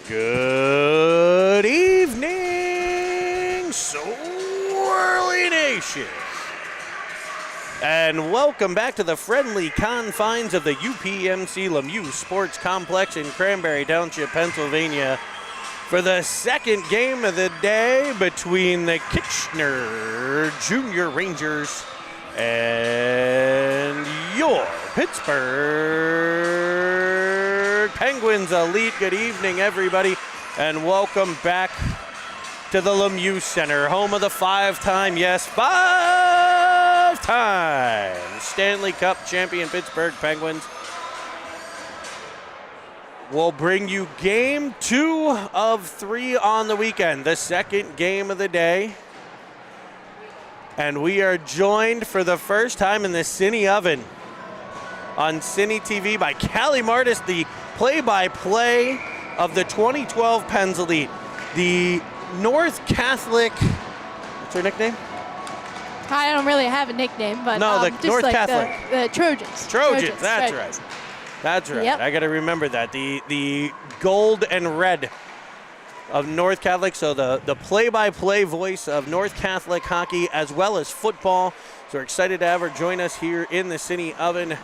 Good evening, Swirly Nation. And welcome back to the friendly confines of the UPMC Lemieux Sports Complex in Cranberry Township, Pennsylvania, for the second game of the day between the Kitchener Junior Rangers and your Pittsburgh Penguins Elite. Good evening, everybody, and welcome back to the Lemieux Center, home of the five-time Stanley Cup champion Pittsburgh Penguins. We'll bring you game 2 of 3 on the weekend, the second game of the day. And we are joined for the first time in the Cine Oven on Cine TV by Callie Martis, the play-by-play of the 2012 Pens Elite. The North Catholic, what's her nickname? I don't really have a nickname, but no, the just North like Catholic. The Trojans. Trojans, that's right. That's right. Yep. I got to remember that. The gold and red of North Catholic, so the play-by-play voice of North Catholic hockey as well as football. So we're excited to have her join us here in the Cine Oven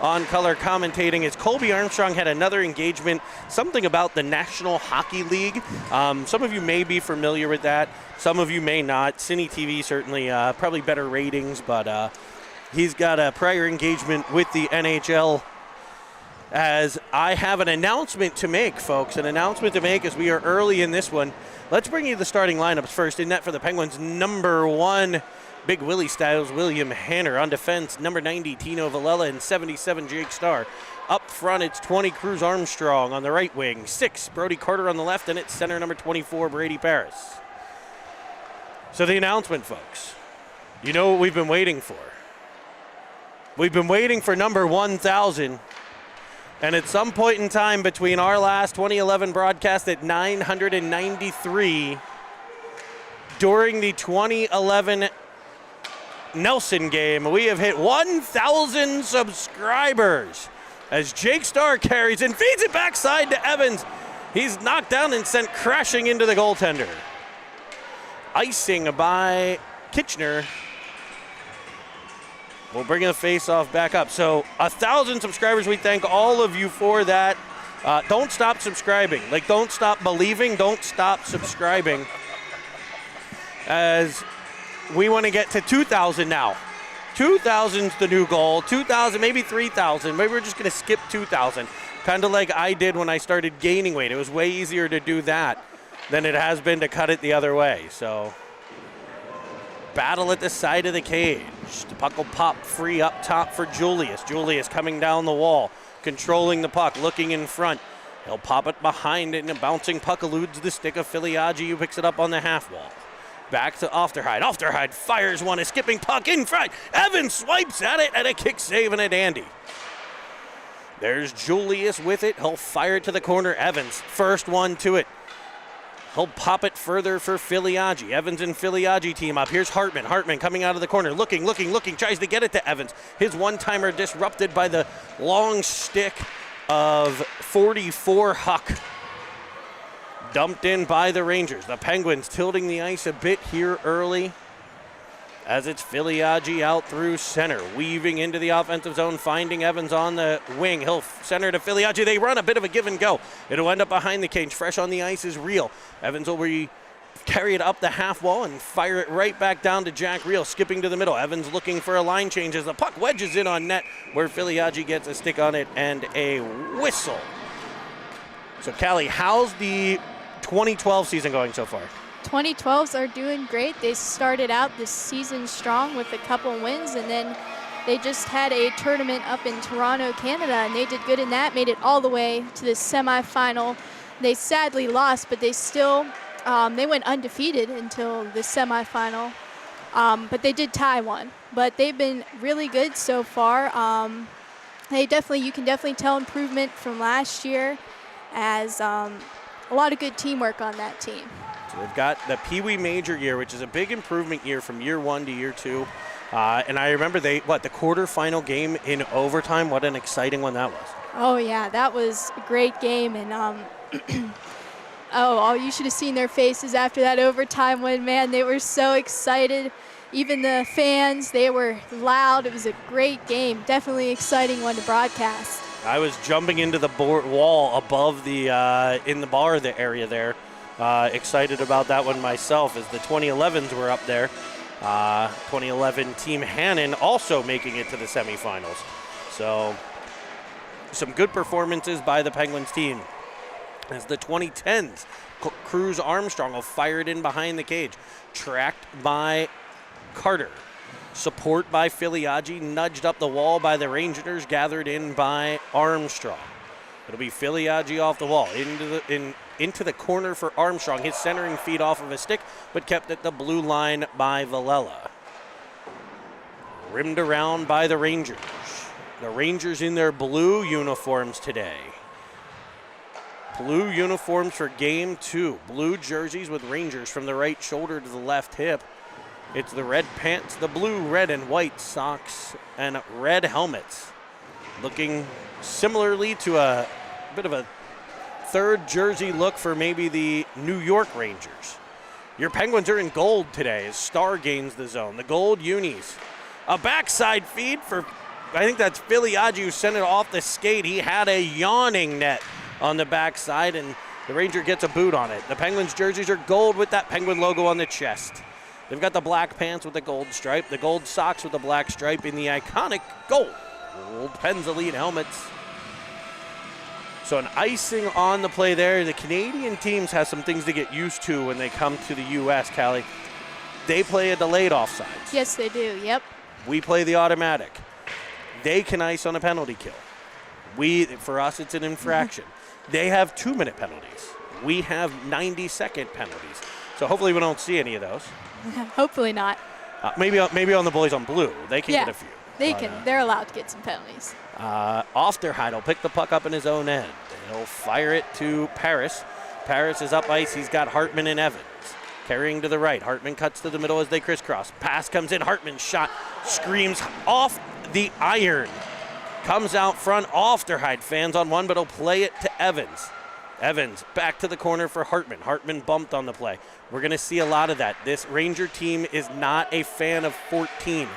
on color commentating. As Colby Armstrong had another engagement, something about the National Hockey League. Some of you may be familiar with that. Some of you may not. Cine TV certainly probably better ratings, but he's got a prior engagement with the NHL. As I have an announcement to make, folks, an announcement to make as we are early in this one. Let's bring you the starting lineups first. In net for the Penguins, number 1, Big Willie Styles, William Hanner. On defense, number 90, Tino Villela, and 77, Jake Starr. Up front, it's 20, Cruz Armstrong on the right wing. 6, Brody Carter on the left, and it's center number 24, Brady Paris. So the announcement, folks. You know what we've been waiting for. We've been waiting for number 1,000. And at some point in time between our last 2011 broadcast at 993, during the 2011 Nelson game, we have hit 1,000 subscribers as Jake Starr carries and feeds it backside to Evans. He's knocked down and sent crashing into the goaltender. Icing by Kitchener. We'll bring the face-off back up. So 1,000 subscribers, we thank all of you for that. Don't stop subscribing. Like, don't stop believing. Don't stop subscribing. As we want to get to 2,000 now. 2,000's the new goal. 2,000, maybe 3,000. Maybe we're just going to skip 2,000. Kind of like I did when I started gaining weight. It was way easier to do that than it has been to cut it the other way. So battle at the side of the cage. The puck will pop free up top for Julius. Julius coming down the wall, controlling the puck, looking in front. He'll pop it behind it, and a bouncing puck eludes the stick of Filiaggi, who picks it up on the half wall. Back to Ofterheide. Ofterheide fires one, a skipping puck in front. Evans swipes at it, and a kick save and a dandy. There's Julius with it. He'll fire it to the corner. Evans, first one to it. He'll pop it further for Filiaggi. Evans and Filiaggi team up. Here's Hartman. Hartman coming out of the corner. Looking. Tries to get it to Evans. His one-timer disrupted by the long stick of 44 Huck. Dumped in by the Rangers. The Penguins tilting the ice a bit here early as it's Filiaggi out through center. Weaving into the offensive zone, finding Evans on the wing. He'll center to Filiaggi. They run a bit of a give and go. It'll end up behind the cage. Fresh on the ice is Reel. Evans will carry it up the half wall and fire it right back down to Jack Reel, skipping to the middle. Evans looking for a line change as the puck wedges in on net, where Filiaggi gets a stick on it and a whistle. So, Callie, how's the 2012 season going so far? 2012s are doing great. They started out this season strong with a couple wins, and then they just had a tournament up in Toronto, Canada, and they did good in that, made it all the way to the semifinal. They sadly lost, but they still they went undefeated until the semifinal, but they did tie one. But they've been really good so far. You can definitely tell improvement from last year, as a lot of good teamwork on that team. So they've got the Pee Wee Major year, which is a big improvement year from year 1 to year 2. And I remember the quarterfinal game in overtime, what an exciting one that was. Oh, yeah, that was a great game. And Oh, you should have seen their faces after that overtime win, man. They were so excited. Even the fans, they were loud. It was a great game. Definitely exciting one to broadcast. I was jumping into the wall above the in the bar the area there. Excited about that one myself as the 2011s were up there. 2011 Team Hannon also making it to the semifinals. So some good performances by the Penguins team. As the 2010s, Cruz Armstrong will fire it in behind the cage. Tracked by Carter. Support by Filiaggi, nudged up the wall by the Rangers, gathered in by Armstrong. It'll be Filiaggi off the wall, into the corner for Armstrong. His centering feed off of a stick, but kept at the blue line by Villela. Rimmed around by the Rangers. The Rangers in their blue uniforms today. Blue uniforms for game 2. Blue jerseys with Rangers from the right shoulder to the left hip. It's the red pants, the blue, red, and white socks, and red helmets. Looking similarly to a bit of a third jersey look for maybe the New York Rangers. Your Penguins are in gold today as Star gains the zone. The gold unis. A backside feed for, I think that's Filiaggi who sent it off the skate. He had a yawning net on the backside, and the Ranger gets a boot on it. The Penguins jerseys are gold with that Penguin logo on the chest. They've got the black pants with the gold stripe, the gold socks with the black stripe, in the iconic gold Pens Elite helmets. So an icing on the play there. The Canadian teams have some things to get used to when they come to the U.S., Callie. They play a delayed offsides. Yes, they do, yep. We play the automatic. They can ice on a penalty kill. For us, it's an infraction. They have 2-minute penalties. We have 90-second penalties. So hopefully we don't see any of those. Hopefully not. Maybe on the boys on blue. They can get a few. They can. They're allowed to get some penalties. Osterheide will pick the puck up in his own end. He'll fire it to Paris. Paris is up ice. He's got Hartman and Evans. Carrying to the right. Hartman cuts to the middle as they crisscross. Pass comes in. Hartman's shot screams off the iron. Comes out front. Osterheide fans on one, but he'll play it to Evans. Evans back to the corner for Hartman. Hartman bumped on the play. We're going to see a lot of that. This Ranger team is not a fan of 14.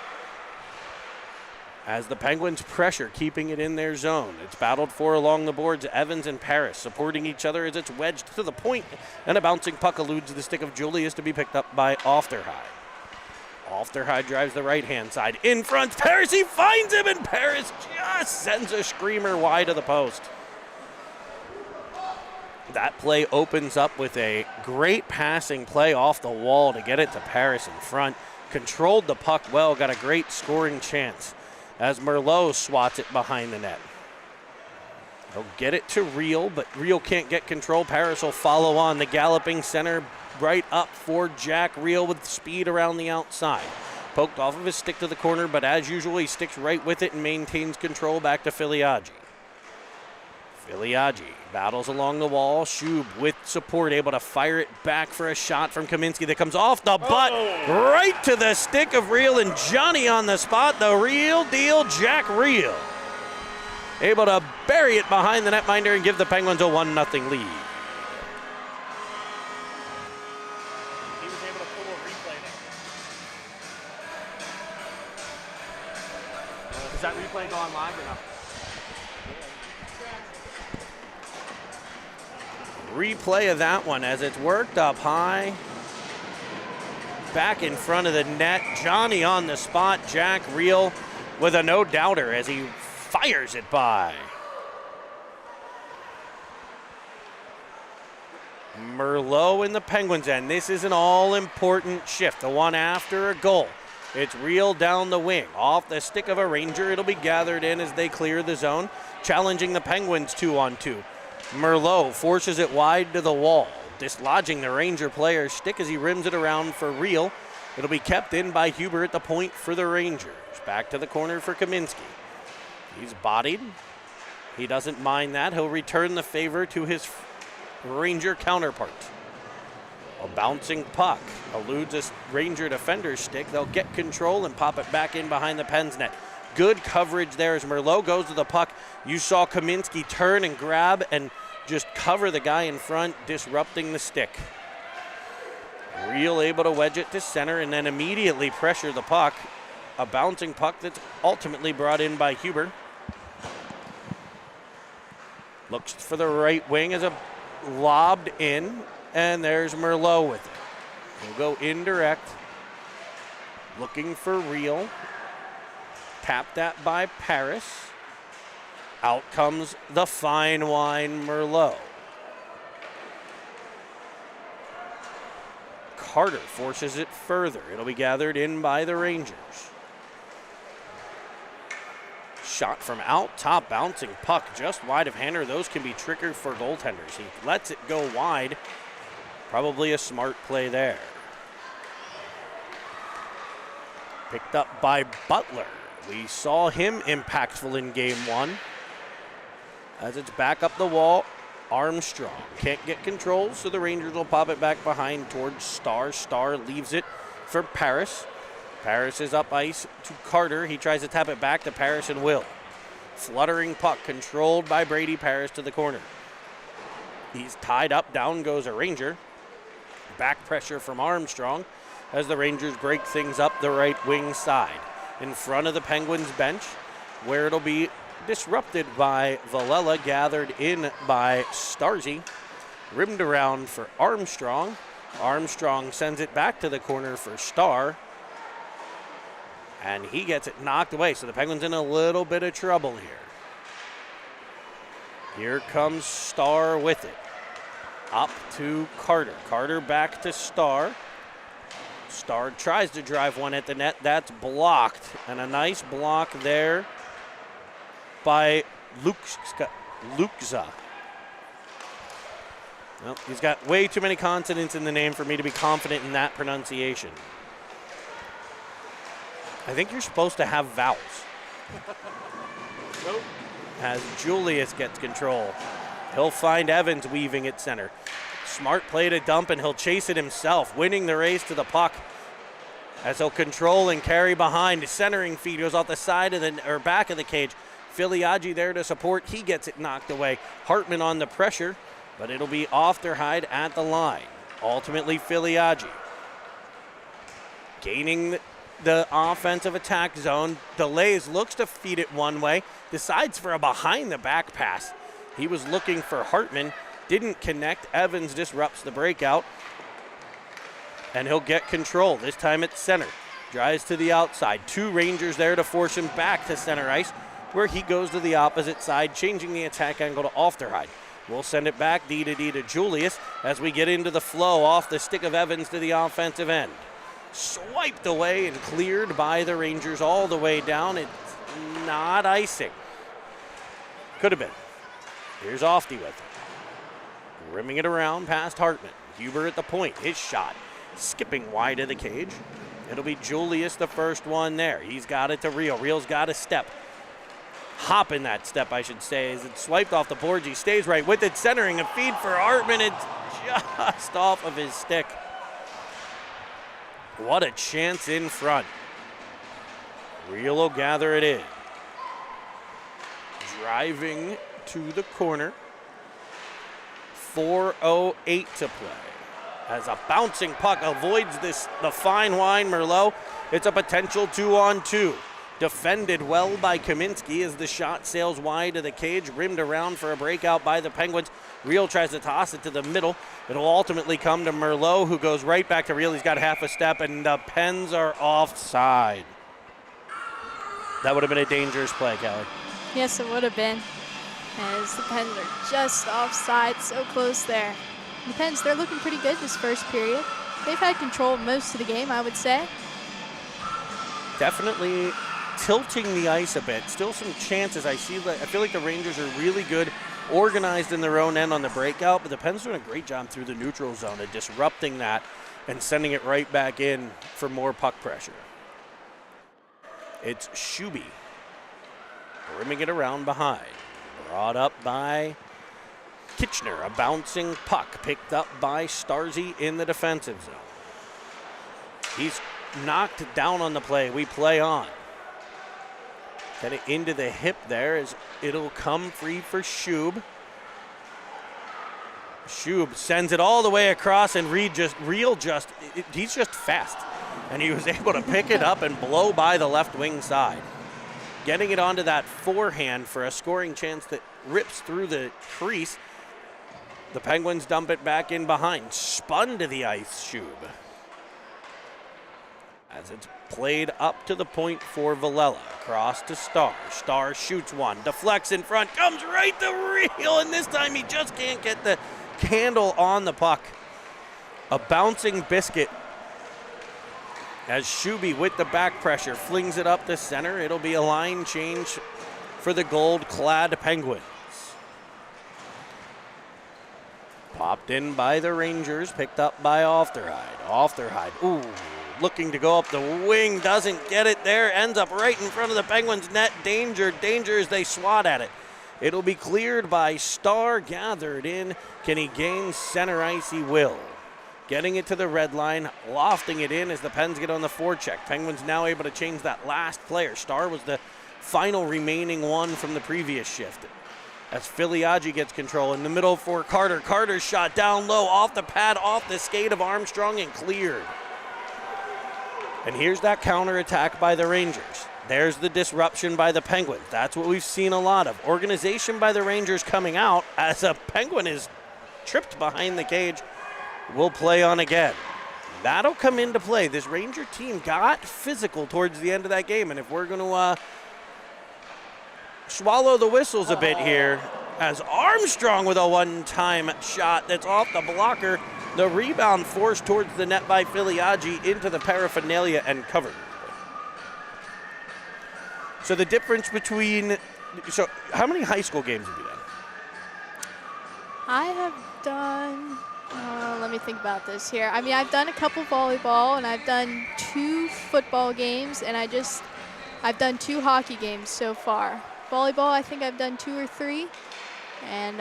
As the Penguins pressure, keeping it in their zone. It's battled for along the boards. Evans and Paris supporting each other as it's wedged to the point, and a bouncing puck eludes the stick of Julius to be picked up by Osterheide. Osterheide drives the right-hand side. In front, Paris, he finds him, and Paris just sends a screamer wide of the post. That play opens up with a great passing play off the wall to get it to Paris in front. Controlled the puck well, got a great scoring chance as Merlot swats it behind the net. He'll get it to Reel, but Reel can't get control. Paris will follow on. The galloping center right up for Jack Reel with speed around the outside. Poked off of his stick to the corner, but as usual, he sticks right with it and maintains control back to Filiaggi. Filiaggi battles along the wall. Schub with support, able to fire it back for a shot from Kaminsky that comes off the butt, right to the stick of Reel, and Johnny on the spot, the real deal, Jack Reel. Able to bury it behind the netminder and give the Penguins a 1-0 lead. He was able to pull a replay there. Does that replay go on live or not? Replay of that one as it's worked up high. Back in front of the net. Johnny on the spot. Jack Reel with a no-doubter as he fires it by. Merlot in the Penguins end. This is an all-important shift. The one after a goal. It's Reel down the wing. Off the stick of a Ranger. It'll be gathered in as they clear the zone. Challenging the Penguins 2-on-2. Merlot forces it wide to the wall, dislodging the Ranger player's stick as he rims it around for Reel. It'll be kept in by Huber at the point for the Rangers. Back to the corner for Kaminsky. He's bodied. He doesn't mind that. He'll return the favor to his Ranger counterpart. A bouncing puck eludes a Ranger defender's stick. They'll get control and pop it back in behind the Pens net. Good coverage there as Merlot goes to the puck. You saw Kaminsky turn and grab and just cover the guy in front, disrupting the stick. Real able to wedge it to center and then immediately pressure the puck. A bouncing puck that's ultimately brought in by Huber. Looks for the right wing as a lobbed in, and there's Merlot with it. He'll go indirect, looking for Real. Tap that by Paris. Out comes the fine wine Merlot. Carter forces it further. It'll be gathered in by the Rangers. Shot from out top, bouncing puck just wide of Hanner. Those can be triggered for goaltenders. He lets it go wide. Probably a smart play there. Picked up by Butler. We saw him impactful in game one. As it's back up the wall, Armstrong can't get control, so the Rangers will pop it back behind towards Starr. Starr leaves it for Paris. Paris is up ice to Carter. He tries to tap it back to Paris and will. Fluttering puck controlled by Brady Paris to the corner. He's tied up. Down goes a Ranger. Back pressure from Armstrong as the Rangers break things up the right wing side. In front of the Penguins bench, where it'll be disrupted by Villela, gathered in by Starzy. Rimmed around for Armstrong. Armstrong sends it back to the corner for Starr. And he gets it knocked away, so the Penguins in a little bit of trouble here. Here comes Starr with it. Up to Carter. Carter back to Starr. Starr tries to drive one at the net. That's blocked. And a nice block there by Lukza. Well, he's got way too many consonants in the name for me to be confident in that pronunciation. I think you're supposed to have vowels. Nope. As Julius gets control. He'll find Evans weaving at center. Smart play to dump, and he'll chase it himself, winning the race to the puck. As he'll control and carry behind. Centering feed goes off the side of the, or back of the cage. Filiaggi there to support. He gets it knocked away. Hartman on the pressure, but it'll be Ofterhide at the line. Ultimately, Filiaggi gaining the offensive attack zone. Delays, looks to feed it one way. Decides for a behind-the-back pass. He was looking for Hartman. Didn't connect. Evans disrupts the breakout. And he'll get control. This time at center. Drives to the outside. Two Rangers there to force him back to center ice, where he goes to the opposite side, changing the attack angle to Ofterhide. We'll send it back D to Julius as we get into the flow off the stick of Evans to the offensive end. Swiped away and cleared by the Rangers all the way down. It's not icing. Could have been. Here's Ofty with it. Rimming it around past Hartman. Huber at the point. His shot skipping wide of the cage. It'll be Julius the first one there. He's got it to Real. Real's got a step. Hop in that step, I should say, as it's swiped off the boards. He stays right with it, centering a feed for Hartman. It's just off of his stick. What a chance in front. Real will gather it in. Driving to the corner. 4:08 to play. As a bouncing puck avoids the fine wine Merlot. It's a potential 2-on-2. Defended well by Kaminsky as the shot sails wide of the cage, rimmed around for a breakout by the Penguins. Real tries to toss it to the middle. It'll ultimately come to Merlot, who goes right back to Real. He's got half a step, and the Pens are offside. That would have been a dangerous play, Kelly. Yes, it would have been, as the Pens are just offside, so close there. The Pens, they're looking pretty good this first period. They've had control most of the game, I would say. Definitely tilting the ice a bit. Still some chances. I feel like the Rangers are really good, organized in their own end on the breakout, but the Pens doing a great job through the neutral zone of disrupting that and sending it right back in for more puck pressure. It's Shuby rimming it around behind. Brought up by Kitchener. A bouncing puck picked up by Starzy in the defensive zone. He's knocked down on the play. We play on. Get it into the hip there as it'll come free for Shub. Shub sends it all the way across, and he's just fast. And he was able to pick it up and blow by the left wing side. Getting it onto that forehand for a scoring chance that rips through the crease. The Penguins dump it back in behind. Spun to the ice, Shub. As it's played up to the point for Villela. Across to Starr. Starr shoots one. Deflects in front. Comes right to reel. And this time he just can't get the handle on the puck. A bouncing biscuit. As Shuby with the back pressure flings it up the center. It'll be a line change for the gold-clad Penguins. Popped in by the Rangers, picked up by Ofterhide. Ooh, looking to go up the wing, doesn't get it there, ends up right in front of the Penguins net. Danger as they swat at it. It'll be cleared by Starr, gathered in. Can he gain center ice? He will. Getting it to the red line, lofting it in as the Pens get on the forecheck. Penguins now able to change that last player. Starr was the final remaining one from the previous shift. As Filiaggi gets control in the middle for Carter. Carter's shot down low, off the pad, off the skate of Armstrong, and cleared. And here's that counterattack by the Rangers. There's the disruption by the Penguins. That's what we've seen a lot of. Organization by the Rangers coming out as a Penguin is tripped behind the cage. Will play on again. That'll come into play. This Ranger team got physical towards the end of that game, and if we're going to swallow the whistles a bit here, as Armstrong with a one-time shot that's off the blocker, the rebound forced towards the net by Filiaggi into the paraphernalia and covered. So the difference between, so how many high school games have you done? I have done, let me think about this here. I mean, I've done a couple volleyball, and I've done 2 football games, and I've done 2 hockey games so far. Volleyball, I think I've done 2 or 3, and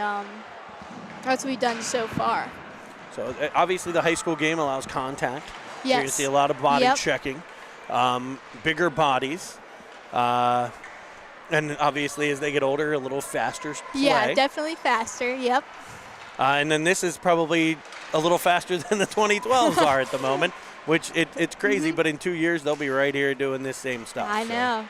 that's what we've done so far. So obviously the high school game allows contact. Yes. So you're going to see a lot of body checking, bigger bodies, and obviously as they get older, a little faster play. Yeah, definitely faster, yep. And then this is probably a little faster than the 2012s are at the moment, which it's crazy, but in 2 years they'll be right here doing this same stuff. I know.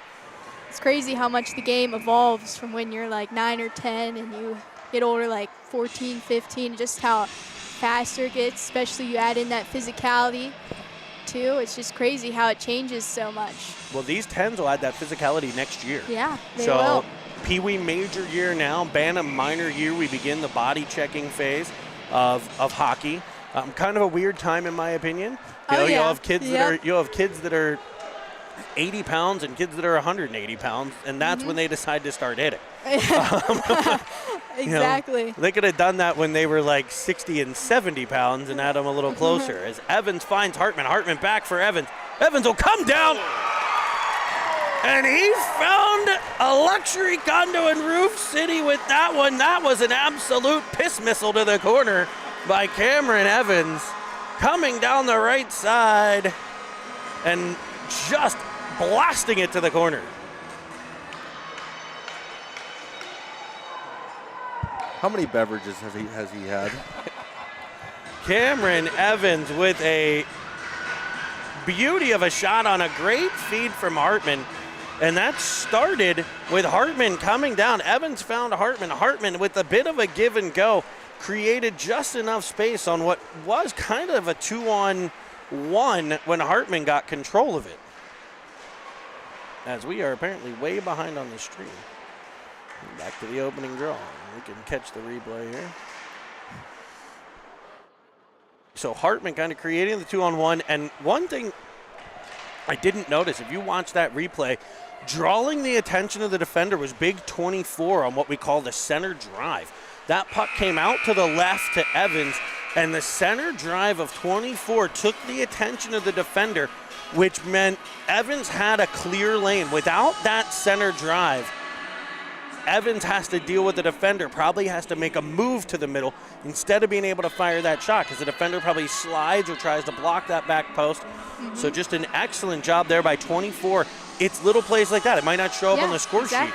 It's crazy how much the game evolves from when you're like 9 or 10 and you get older, like 14, 15, just how faster it gets, especially you add in that physicality too. It's just crazy how it changes so much. Well, these 10s will add that physicality next year. Yeah, they will. Pee Wee major year now, Bantam minor year, we begin the body checking phase of hockey. Kind of a weird time in my opinion. You'll have kids that are 80 pounds and kids that are 180 pounds, and that's when they decide to start hitting. Exactly. They could have done that when they were like 60 and 70 pounds and had them a little closer. As Evans finds Hartman. Hartman back for Evans. Evans will come down. And he found a luxury condo in Roof City with that one. That was an absolute piss missile to the corner by Cameron Evans. Coming down the right side and just blasting it to the corner. How many beverages has he had? Cameron Evans with a beauty of a shot on a great feed from Hartman. And that started with Hartman coming down. Evans found Hartman. Hartman with a bit of a give and go created just enough space on what was kind of a 2-on-1 when Hartman got control of it. As we are apparently way behind on the stream. Back to the opening draw. We can catch the replay here. So Hartman kind of creating the 2-on-1. And one thing I didn't notice, if you watch that replay, drawing the attention of the defender was big 24 on what we call the center drive. That puck came out to the left to Evans, and the center drive of 24 took the attention of the defender, which meant Evans had a clear lane. Without that center drive, Evans has to deal with the defender, probably has to make a move to the middle instead of being able to fire that shot because the defender probably slides or tries to block that back post. So just an excellent job there by 24. It's little plays like that. It might not show up on the score sheet.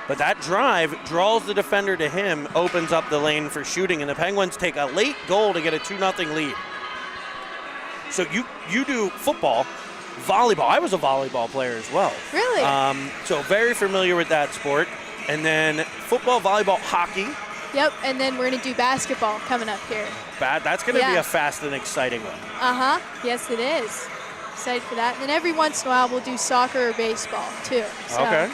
But that drive draws the defender to him, opens up the lane for shooting, and the Penguins take a late goal to get a 2-0 lead. So you do football, volleyball. I was a volleyball player as well. Really? So very familiar with that sport. And then football, volleyball, hockey. Yep, and then we're going to do basketball coming up here. That's going to be a fast and exciting one. Uh-huh. Yes, it is. Excited for that. And then every once in a while we'll do soccer or baseball, too. So, okay.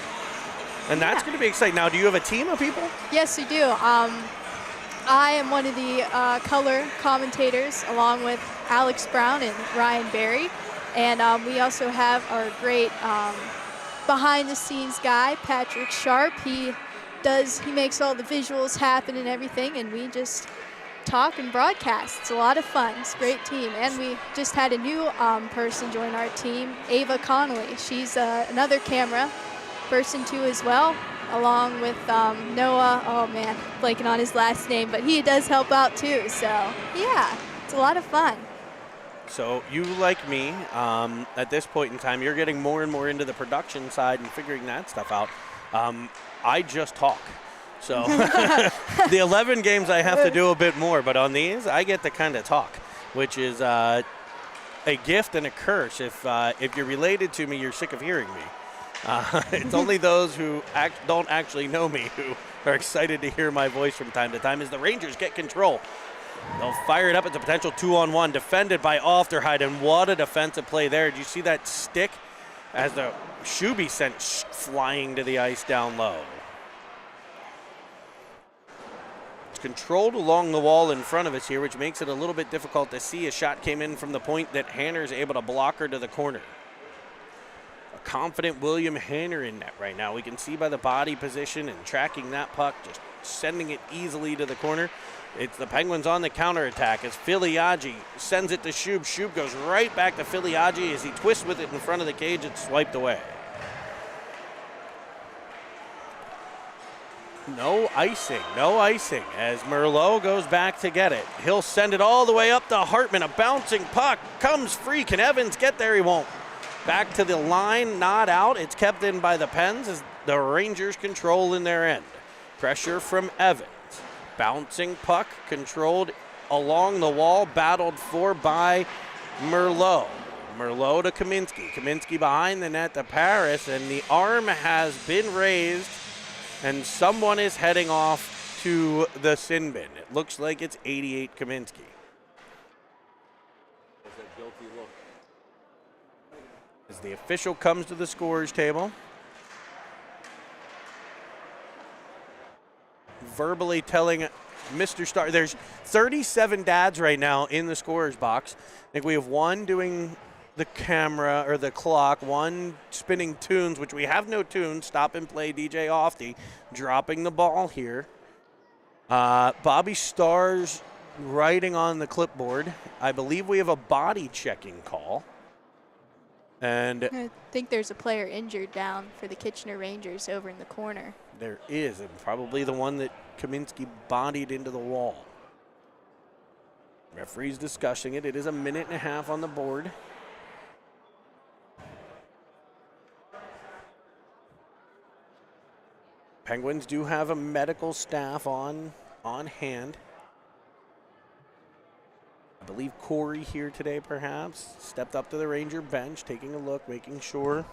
And that's going to be exciting. Now, do you have a team of people? Yes, we do. I am one of the color commentators along with Alex Brown and Ryan Berry. And we also have our great behind-the-scenes guy, Patrick Sharp. He makes all the visuals happen and everything, and we just talk and broadcast. It's a lot of fun. It's a great team. And we just had a new person join our team, Ava Connolly. She's another camera person too as well, along with Noah. Oh man, blanking on his last name, but he does help out too. So yeah, it's a lot of fun. So you, like me, at this point in time, you're getting more and more into the production side and figuring that stuff out. I just talk. So the 11 games I have to do a bit more, but on these I get to kind of talk, which is a gift and a curse. If you're related to me, you're sick of hearing me. It's only those who don't actually know me who are excited to hear my voice from time to time as the Rangers get control. They'll fire it up. It's a potential 2-on-1 defended by Ofterheide, and what a defensive play there. Did you see that stick as the Shuby sent flying to the ice down low? It's controlled along the wall in front of us here, which makes it a little bit difficult to see. A shot came in from the point that Hanner's able to block her to the corner. Confident William Hanner in net right now. We can see by the body position and tracking that puck, just sending it easily to the corner. It's the Penguins on the counterattack as Filiaggi sends it to Shub. Shub goes right back to Filiaggi as he twists with it in front of the cage. It's swiped away. No icing as Merlot goes back to get it. He'll send it all the way up to Hartman. A bouncing puck comes free. Can Evans get there? He won't. Back to the line, not out. It's kept in by the Pens as the Rangers control in their end. Pressure from Evans. Bouncing puck controlled along the wall, battled for by Merlot. Merlot to Kaminsky. Kaminsky behind the net to Paris, and the arm has been raised, and someone is heading off to the sin bin. It looks like it's 88 Kaminsky. As the official comes to the scorer's table, verbally telling Mr. Star, there's 37 dads right now in the scorer's box. I think we have one doing the camera or the clock, one spinning tunes, which we have no tunes. Stop and play DJ Ofty dropping the ball here. Bobby Starr's writing on the clipboard. I believe we have a body checking call. And I think there's a player injured down for the Kitchener Rangers over in the corner. There is, and probably the one that Kaminsky bodied into the wall. Referee's discussing it. It is a minute and a half on the board. Penguins do have a medical staff on hand. I believe Corey here today, perhaps, stepped up to the Ranger bench, taking a look, making sure.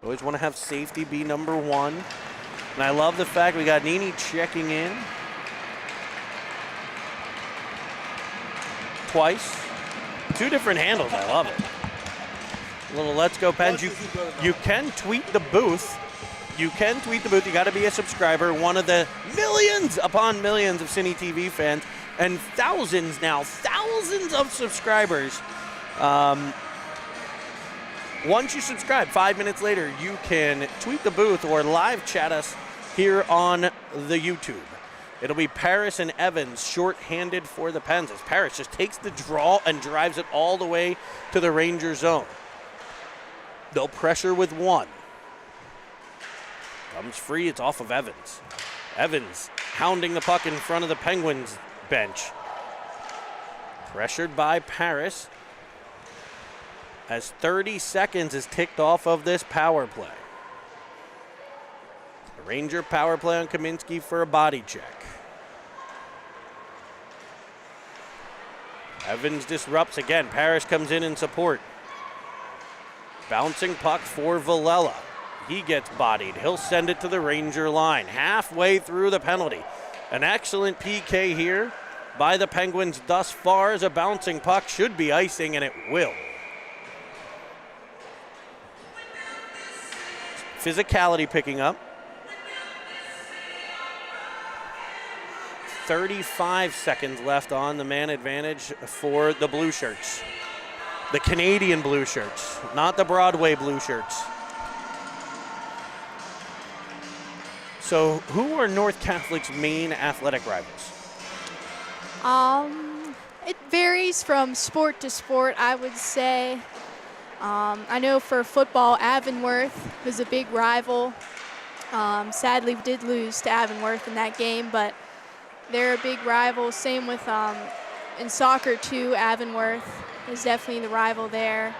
Always want to have safety be number one. And I love the fact we got Nini checking in twice. Two different handles. I love it. A little let's go Pens. You can tweet the booth. You got to be a subscriber. One of the millions upon millions of Cine TV fans. And thousands of subscribers. Once you subscribe, 5 minutes later, you can tweet the booth or live chat us here on the YouTube. It'll be Paris and Evans short-handed for the Pens as Paris just takes the draw and drives it all the way to the Ranger zone. They'll pressure with one. Comes free, it's off of Evans. Evans hounding the puck in front of the Penguins bench. Pressured by Paris as 30 seconds is ticked off of this power play. Ranger power play on Kaminsky for a body check. Evans disrupts again. Parrish comes in support. Bouncing puck for Villela. He gets bodied. He'll send it to the Ranger line. Halfway through the penalty. An excellent PK here by the Penguins thus far as a bouncing puck should be icing, and it will. Physicality picking up. 35 seconds left on the man advantage for the Blue Shirts. The Canadian Blue Shirts, not the Broadway Blue Shirts. So who are North Catholic's main athletic rivals? It varies from sport to sport, I would say. I know for football, Avonworth was a big rival. Sadly, we did lose to Avonworth in that game, but they're a big rival. Same with in soccer too. Avonworth is definitely the rival there.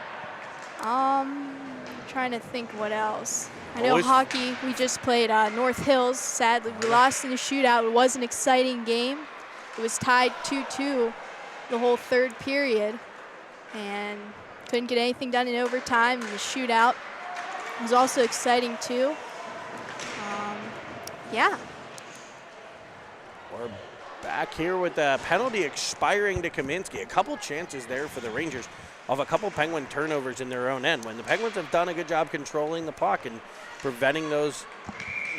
Trying to think what else. I know hockey, we just played North Hills. Sadly, we lost in the shootout. It was an exciting game. It was tied 2-2 the whole third period, and couldn't get anything done in overtime. And the shootout was also exciting too. Yeah. We're back here with the penalty expiring to Kaminsky. A couple chances there for the Rangers of a couple Penguin turnovers in their own end, when the Penguins have done a good job controlling the puck and preventing those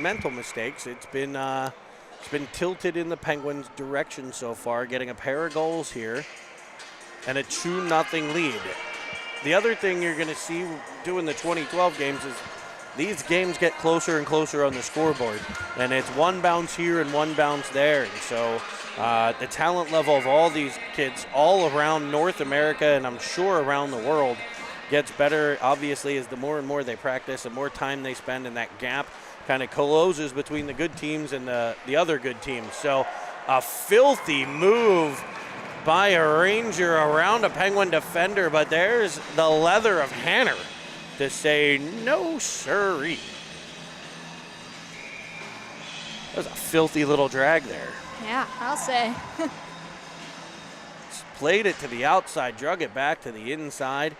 mental mistakes. It's been tilted in the Penguins' direction so far, getting a pair of goals here and a 2-0 lead. The other thing you're going to see doing the 2012 games is these games get closer and closer on the scoreboard, and it's one bounce here and one bounce there. And so the talent level of all these kids all around North America, and I'm sure around the world, gets better, obviously, as the more and more they practice, the more time they spend, and that gap kind of closes between the good teams and the other good teams. So a filthy move by a Ranger around a Penguin defender, but there's the leather of Hanner to say no sirree. That was a filthy little drag there. Yeah, I'll say. Played it to the outside, drug it back to the inside.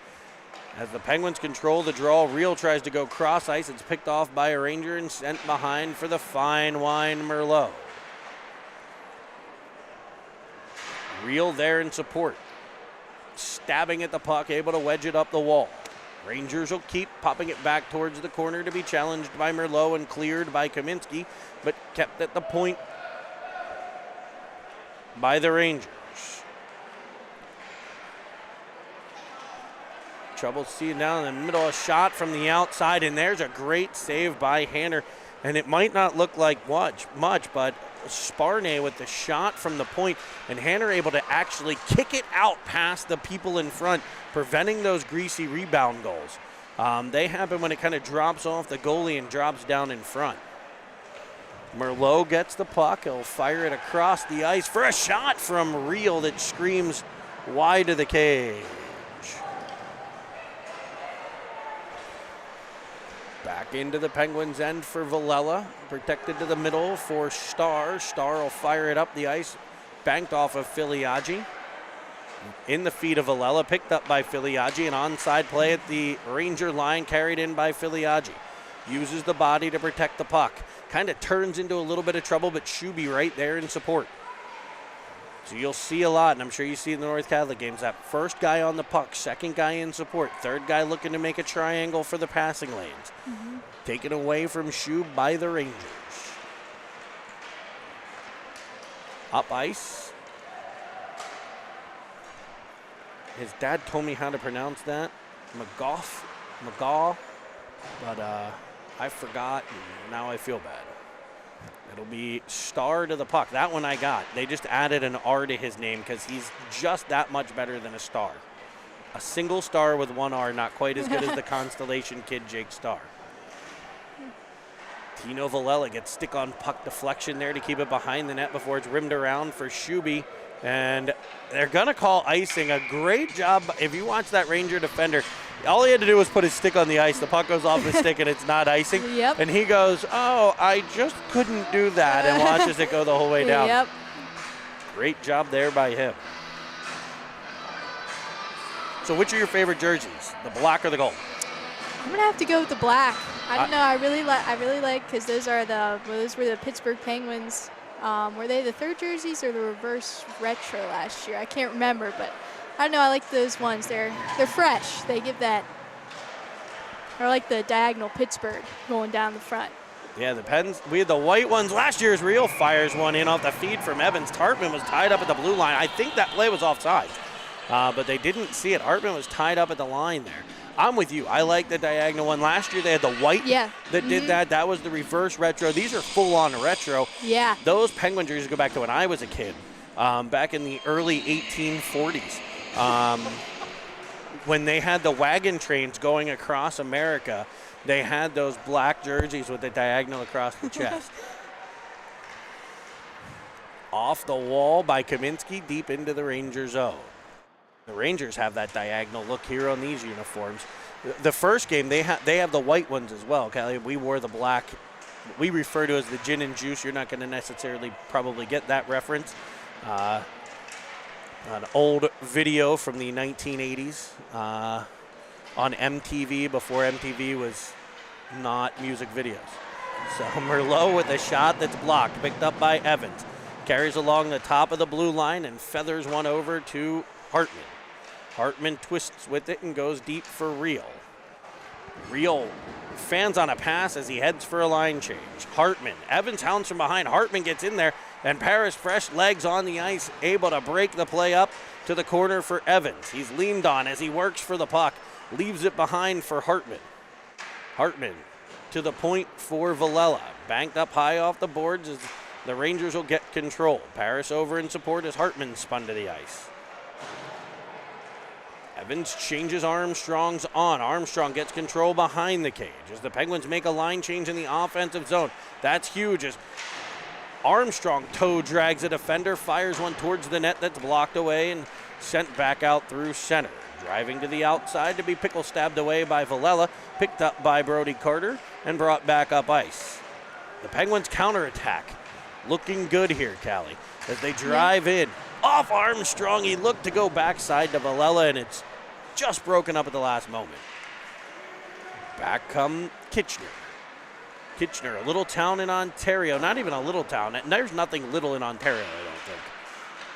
As the Penguins control the draw, Reel tries to go cross ice. It's picked off by a Ranger and sent behind for the fine wine Merlot. Reel there in support. Stabbing at the puck, able to wedge it up the wall. Rangers will keep popping it back towards the corner to be challenged by Merlot and cleared by Kaminsky, but kept at the point by the Rangers. Trouble seeing down in the middle, a shot from the outside, and there's a great save by Hanner. And it might not look like much, but Sparnay with the shot from the point, and Hanner able to actually kick it out past the people in front, preventing those greasy rebound goals. They happen when it kind of drops off the goalie and drops down in front. Merlot gets the puck. He'll fire it across the ice for a shot from Reel that screams wide of the cage. Back into the Penguins' end for Villela. Protected to the middle for Starr. Starr will fire it up the ice. Banked off of Filiaggi. In the feet of Villela. Picked up by Filiaggi. An onside play at the Ranger line. Carried in by Filiaggi. Uses the body to protect the puck. Kind of turns into a little bit of trouble, but Shuby right there in support. So you'll see a lot, and I'm sure you see in the North Catholic games, that first guy on the puck, second guy in support, third guy looking to make a triangle for the passing lanes. Mm-hmm. Taken away from Shub by the Rangers. Up ice. His dad told me how to pronounce that. McGaw. But I forgot, and now I feel bad. It'll be Starr to the puck. That one I got. They just added an R to his name because he's just that much better than a Star. A single star with one R, not quite as good as the Constellation kid, Jake Starr. Tino Villela gets stick on puck deflection there to keep it behind the net before it's rimmed around for Shuby. And they're going to call icing. A great job. If you watch that Ranger defender, All he had to do was put his stick on the ice. The puck goes off his stick and it's not icing. Yep. And he goes, oh, I just couldn't do that, and watches it go the whole way down. Yep. Great job there by him. So which are your favorite jerseys, the black or the gold? I'm gonna have to go with the black. I don't know. I really like because those were the Pittsburgh Penguins. Were they the third jerseys or the reverse retro last year? I can't remember, but I don't know. I like those ones. They're fresh. They give that. Or like the diagonal Pittsburgh going down the front. Yeah, the Pens. We had the white ones. Last year's Real fires one in off the feed from Evans. Hartman was tied up at the blue line. I think that play was offside, but they didn't see it. Hartman was tied up at the line there. I'm with you. I like the diagonal one. Last year they had the white that did that. That was the reverse retro. These are full-on retro. Yeah. Those Penguin jerseys go back to when I was a kid, back in the early 1840s, when they had the wagon trains going across America. They had those black jerseys with the diagonal across the chest. Off the wall by Kaminsky, deep into the Ranger zone. The Rangers have that diagonal look here on these uniforms. The first game, they have the white ones as well, Kelly. We wore the black. We refer to as the gin and juice. You're not going to necessarily probably get that reference. An old video from the 1980s on MTV before MTV was not music videos. So Merlot with a shot that's blocked, picked up by Evans. Carries along the top of the blue line and feathers one over to Hartman. Hartman twists with it and goes deep for Real. Real fans on a pass as he heads for a line change. Hartman, Evans hounds from behind. Hartman gets in there, and Paris, fresh legs on the ice, able to break the play up to the corner for Evans. He's leaned on as he works for the puck, leaves it behind for Hartman. Hartman to the point for Villela. Banked up high off the boards as the Rangers will get control. Paris over in support as Hartman spun to the ice. Evans changes Armstrong's on. Armstrong gets control behind the cage as the Penguins make a line change in the offensive zone. That's huge as Armstrong toe drags a defender, fires one towards the net that's blocked away and sent back out through center. Driving to the outside to be pickle stabbed away by Villela, picked up by Brody Carter and brought back up ice. The Penguins counterattack. Looking good here, Callie, as they drive in. Off Armstrong, he looked to go backside to Villela, and it's just broken up at the last moment. Back come Kitchener. Kitchener, a little town in Ontario. Not even a little town. There's nothing little in Ontario, I don't think.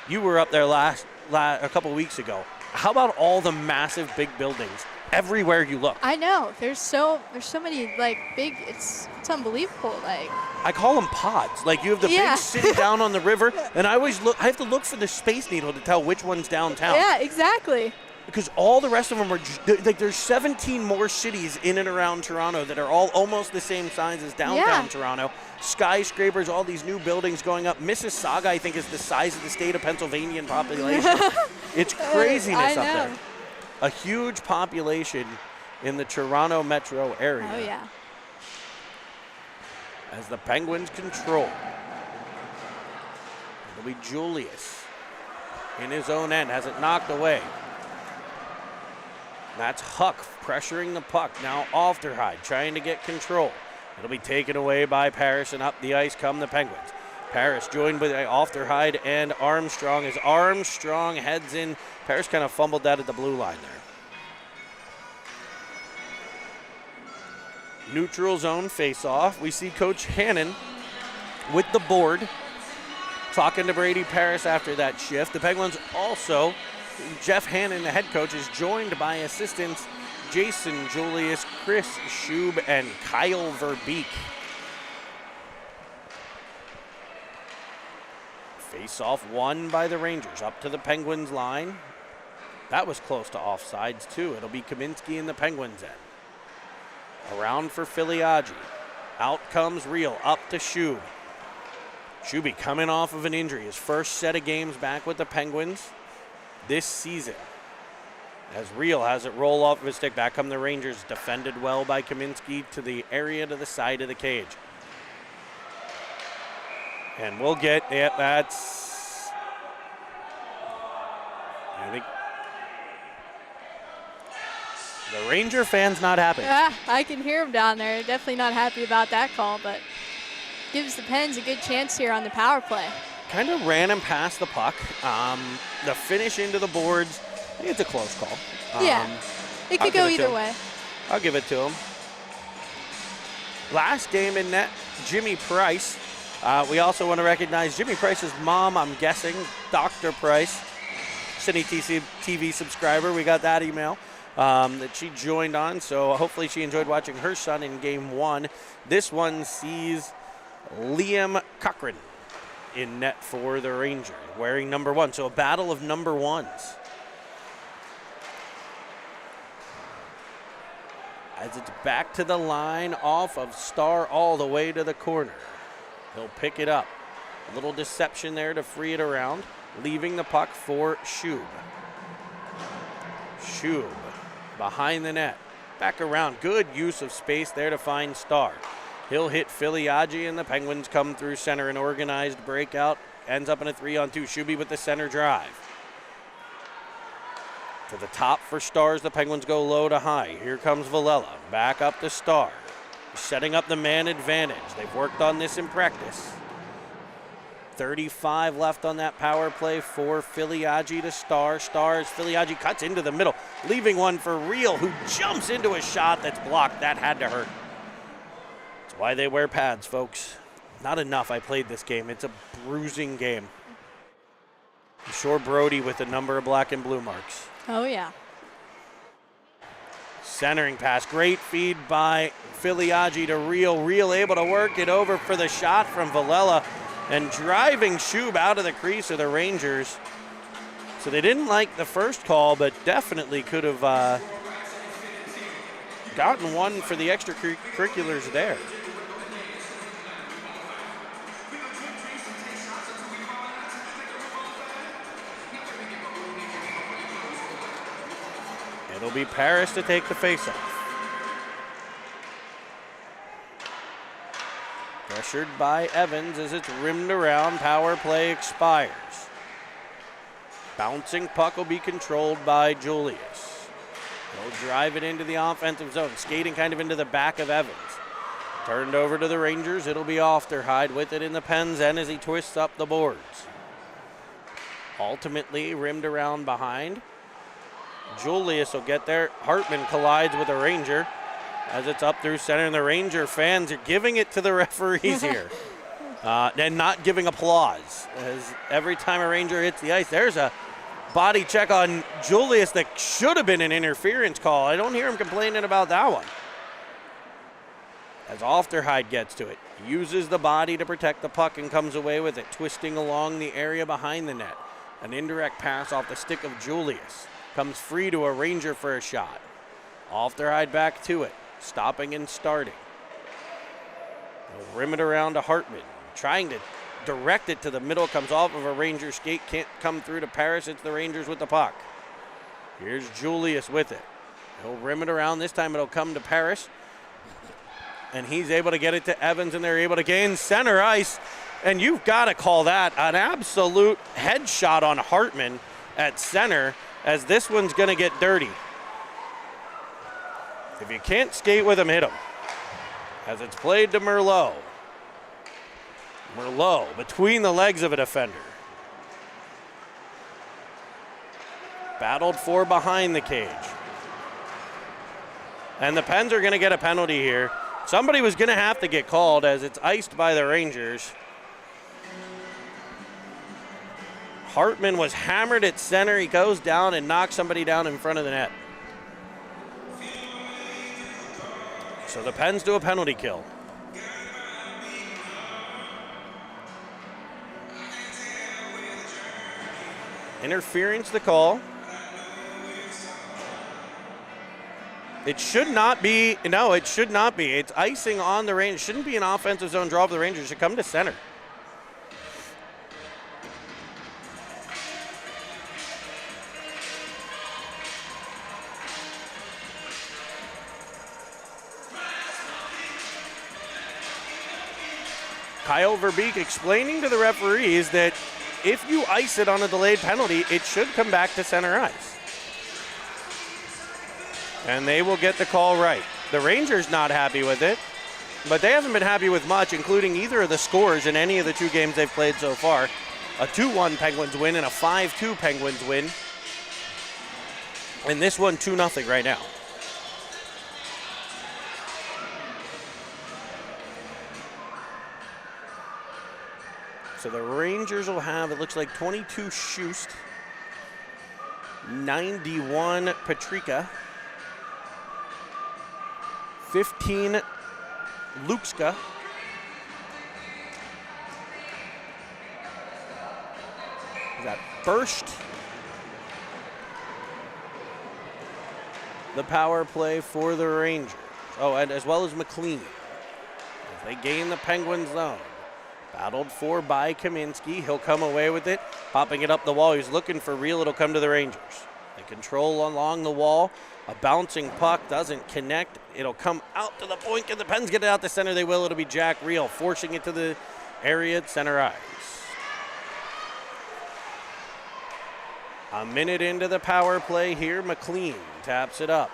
You were up there a couple weeks ago. How about all the massive big buildings everywhere you look? I know. There's so many like big. It's unbelievable. Like I call them pods. Like you have the big city down on the river, and I have to look for the Space Needle to tell which one's downtown. Yeah, exactly. Because all the rest of them are like there's 17 more cities in and around Toronto that are all almost the same size as downtown Toronto. Skyscrapers, all these new buildings going up. Mississauga, I think, is the size of the state of Pennsylvania in population. It's craziness up there. A huge population in the Toronto metro area. Oh, yeah. As the Penguins control. It'll be Julius in his own end, has it knocked away. That's Huck pressuring the puck. Now Ofterhide trying to get control. It'll be taken away by Paris, and up the ice come the Penguins. Paris joined by Ofterhide and Armstrong as Armstrong heads in. Paris kind of fumbled that at the blue line there. Neutral zone face-off. We see Coach Hannon with the board talking to Brady Paris after that shift. The Penguins also, Jeff Hannon, the head coach, is joined by assistants Jason Julius, Chris Schub, and Kyle Verbeek. Face-off won by the Rangers up to the Penguins line. That was close to offsides too. It'll be Kaminsky in the Penguins end. Around for Filiaggi. Out comes Real, up to Schub. Shuby coming off of an injury. His first set of games back with the Penguins this season. As Real has it roll off of his stick. Back come the Rangers. Defended well by Kaminsky to the area to the side of the cage. And we'll get it. That's, I think, The Ranger fans not happy. I can hear them down there. Definitely not happy about that call, but gives the Pens a good chance here on the power play. Kind of ran him past the puck. The finish into the boards, I think it's a close call. Yeah, it could go either way. I'll give it to him. Last game in net, Jimmy Price. We also want to recognize Jimmy Price's mom, I'm guessing, Dr. Price, Cine TV subscriber. We got that email that she joined on, so hopefully she enjoyed watching her son in game one. This one sees Liam Cochran in net for the Rangers, wearing number 1. So a battle of number 1s. As it's back to the line, off of Starr all the way to the corner. He'll pick it up. A little deception there to free it around, leaving the puck for Schub. Schub behind the net, back around. Good use of space there to find Starr. He'll hit Filiaggi, and the Penguins come through center. An organized breakout, ends up in a 3-on-2. Shuby with the center drive. To the top for Stars, the Penguins go low to high. Here comes Villela, back up to Starr. Setting up the man advantage. They've worked on this in practice. 35 left on that power play for Filiaggi to Starr. Stars, Filiaggi cuts into the middle, leaving one for Real, who jumps into a shot that's blocked. That had to hurt. That's why they wear pads, folks. Not enough. I played this game. It's a bruising game. I'm sure Brody with a number of black and blue marks. Oh, yeah. Centering pass. Great feed by Filiaggi to Real. Real able to work it over for the shot from Villela, and driving Schub out of the crease of the Rangers. So they didn't like the first call, but definitely could have gotten one for the extracurriculars there. It'll be Paris to take the faceoff. Pressured by Evans as it's rimmed around. Power play expires. Bouncing puck will be controlled by Julius. He'll drive it into the offensive zone, skating kind of into the back of Evans. Turned over to the Rangers. It'll be Ofterhide with it in the Pens end as he twists up the boards. Ultimately rimmed around behind. Julius will get there. Hartman collides with a Ranger as it's up through center, and the Ranger fans are giving it to the referees here. And not giving applause, as every time a Ranger hits the ice, there's a body check on Julius that should have been an interference call. I don't hear him complaining about that one. As Ofterhide gets to it, uses the body to protect the puck and comes away with it, twisting along the area behind the net. An indirect pass off the stick of Julius. Comes free to a Ranger for a shot. Ofterhide back to it, stopping and starting. They'll rim it around to Hartman, trying to direct it to the middle, comes off of a Ranger skate, can't come through to Paris. It's the Rangers with the puck. Here's Julius with it. He'll rim it around. This time it'll come to Paris, and he's able to get it to Evans, and they're able to gain center ice. And you've got to call that an absolute headshot on Hartman at center, as this one's going to get dirty. If you can't skate with him, hit him. As it's played to Merlot. Merlot between the legs of a defender. Battled for behind the cage. And the Pens are going to get a penalty here. Somebody was going to have to get called as it's iced by the Rangers. Hartman was hammered at center. He goes down and knocks somebody down in front of the net. So the Pens do a penalty kill. Interference the call. It should not be. No, it should not be. It's icing on the Rangers. It shouldn't be an offensive zone draw for the Rangers. It should come to center. Kyle Verbeek explaining to the referees that if you ice it on a delayed penalty, it should come back to center ice. And they will get the call right. The Rangers not happy with it, but they haven't been happy with much, including either of the scores in any of the 2 games they've played so far. A 2-1 Penguins win and a 5-2 Penguins win. And this one 2-0 right now. So the Rangers will have, it looks like 22 Schust, 91 Patrika, 15 Lukska, we got Burst, the power play for the Rangers. Oh, and as well as McLean. As they gain the Penguins zone. Battled for by Kaminsky. He'll come away with it, popping it up the wall. He's looking for Real. It'll come to the Rangers. They control along the wall. A bouncing puck doesn't connect. It'll come out to the point. Can the Pens get it out the center? They will. It'll be Jack Real forcing it to the area at center ice. A minute into the power play here. McLean taps it up.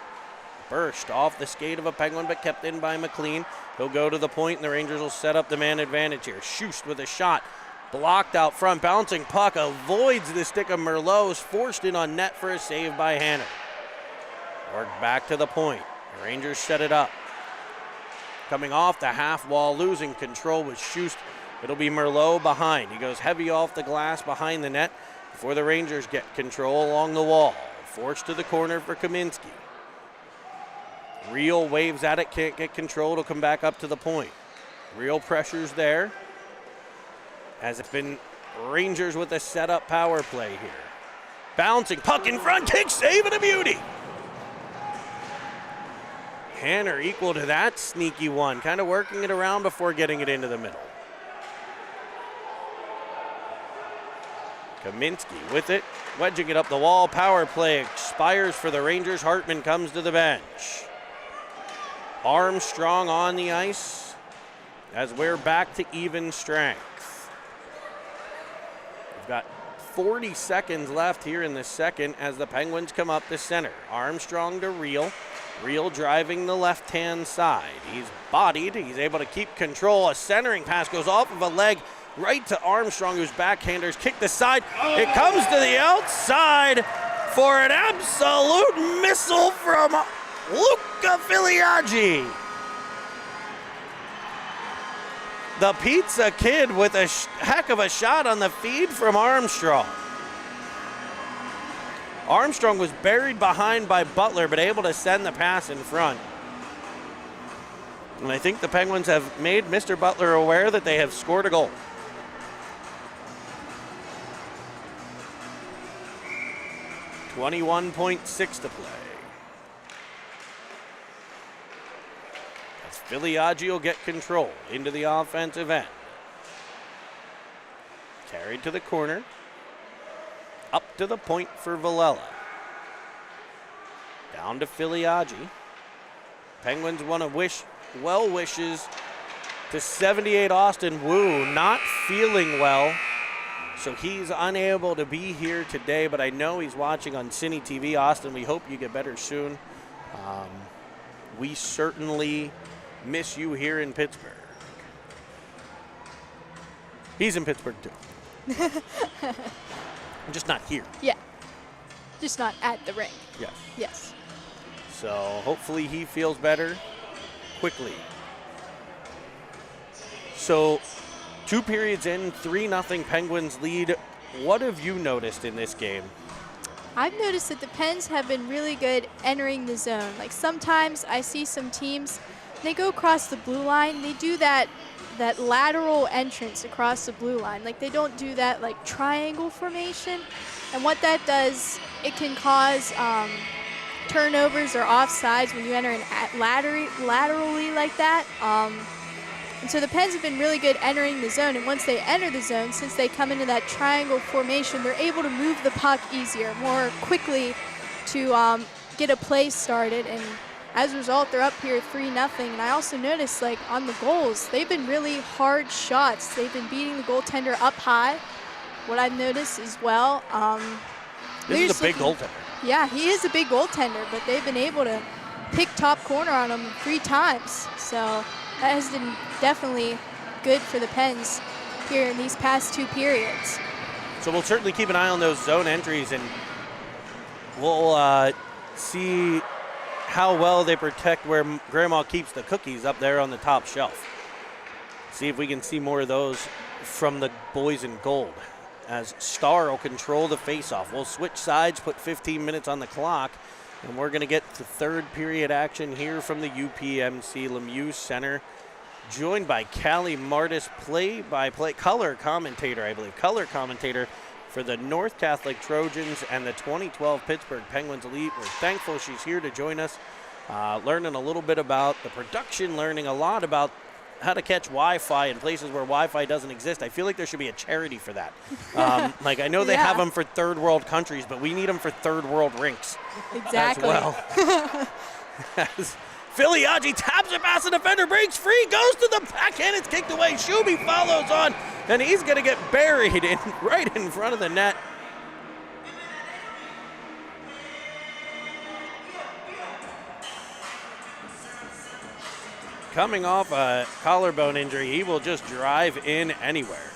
Burst off the skate of a Penguin, but kept in by McLean. He'll go to the point, and the Rangers will set up the man advantage here. Schust with a shot. Blocked out front. Bouncing puck avoids the stick of Merlot's. Forced in on net for a save by Hanner. Work back to the point. The Rangers set it up. Coming off the half wall, losing control with Schust. It'll be Merlot behind. He goes heavy off the glass behind the net before the Rangers get control along the wall. Forced to the corner for Kaminsky. Real waves at it, can't get control. It'll come back up to the point. Real pressure's there. Has it been Rangers with a setup power play here. Bouncing, puck in front, kick, save, and a beauty. Hanner equal to that sneaky one. Kind of working it around before getting it into the middle. Kaminsky with it, wedging it up the wall. Power play expires for the Rangers. Hartman comes to the bench. Armstrong on the ice as we're back to even strength. We've got 40 seconds left here in the second as the Penguins come up the center. Armstrong to Real. Real driving the left-hand side. He's bodied. He's able to keep control. A centering pass goes off of a leg right to Armstrong, whose backhanders kick the side. It comes to the outside for an absolute missile from Luca Filiaggi. The Pizza Kid with a heck of a shot on the feed from Armstrong. Armstrong was buried behind by Butler, but able to send the pass in front. And I think the Penguins have made Mr. Butler aware that they have scored a goal. .6 to play. As Filiaggi will get control into the offensive end. Carried to the corner. Up to the point for Villela. Down to Filiaggi. Penguins want to wish well wishes to 78 Austin Wu, not feeling well. So he's unable to be here today, but I know he's watching on Cine TV. Austin, we hope you get better soon. We certainly miss you here in Pittsburgh. He's in Pittsburgh too. Just not here. Yeah. Just not at the rink. Yes. Yes. So hopefully he feels better quickly. So 2 periods in, 3-0 Penguins lead. What have you noticed in this game? I've noticed that the Pens have been really good entering the zone. Like sometimes I see some teams, they go across the blue line, they do that lateral entrance across the blue line. Like they don't do that like triangle formation. And what that does, it can cause turnovers or offsides when you enter in laterally like that. And so the Pens have been really good entering the zone, and once they enter the zone, since they come into that triangle formation, they're able to move the puck easier, more quickly to get a play started. And as a result, they're up here 3-0. And I also noticed, like, on the goals, they've been really hard shots. They've been beating the goaltender up high, what I've noticed as well. This is a big goaltender. Yeah, he is a big goaltender, but they've been able to pick top corner on him 3 times. So that has been definitely good for the Pens here in these past 2 periods. So we'll certainly keep an eye on those zone entries, and we'll see how well they protect where Grandma keeps the cookies up there on the top shelf. See if we can see more of those from the boys in gold, as Starr will control the faceoff. We'll switch sides, put 15 minutes on the clock, and we're going to get to third period action here from the UPMC Lemieux Center, joined by Callie Martis, play-by-play color commentator, I believe, color commentator for the North Catholic Trojans and the 2012 Pittsburgh Penguins Elite. We're thankful she's here to join us, learning a little bit about the production, learning a lot about how to catch Wi-Fi in places where Wi-Fi doesn't exist. I feel like there should be a charity for that. Like, I know they have them for third world countries, but we need them for third world rinks. Exactly. As well. As Filiaggi taps it past the defender, breaks free, goes to the backhand, it's kicked away. Shuby follows on, and he's going to get buried right in front of the net. Coming off a collarbone injury, he will just drive in anywhere.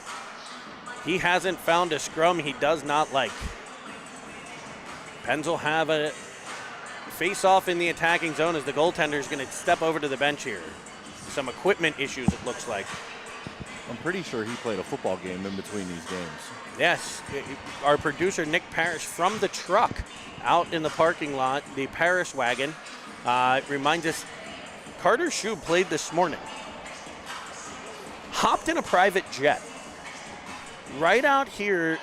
He hasn't found a scrum he does not like. Pens will have a face-off in the attacking zone as the goaltender is going to step over to the bench here. Some equipment issues, it looks like. I'm pretty sure he played a football game in between these games. Yes, our producer Nick Parrish from the truck out in the parking lot, the Parrish wagon, reminds us Carter Shube played this morning. Hopped in a private jet. Right out here,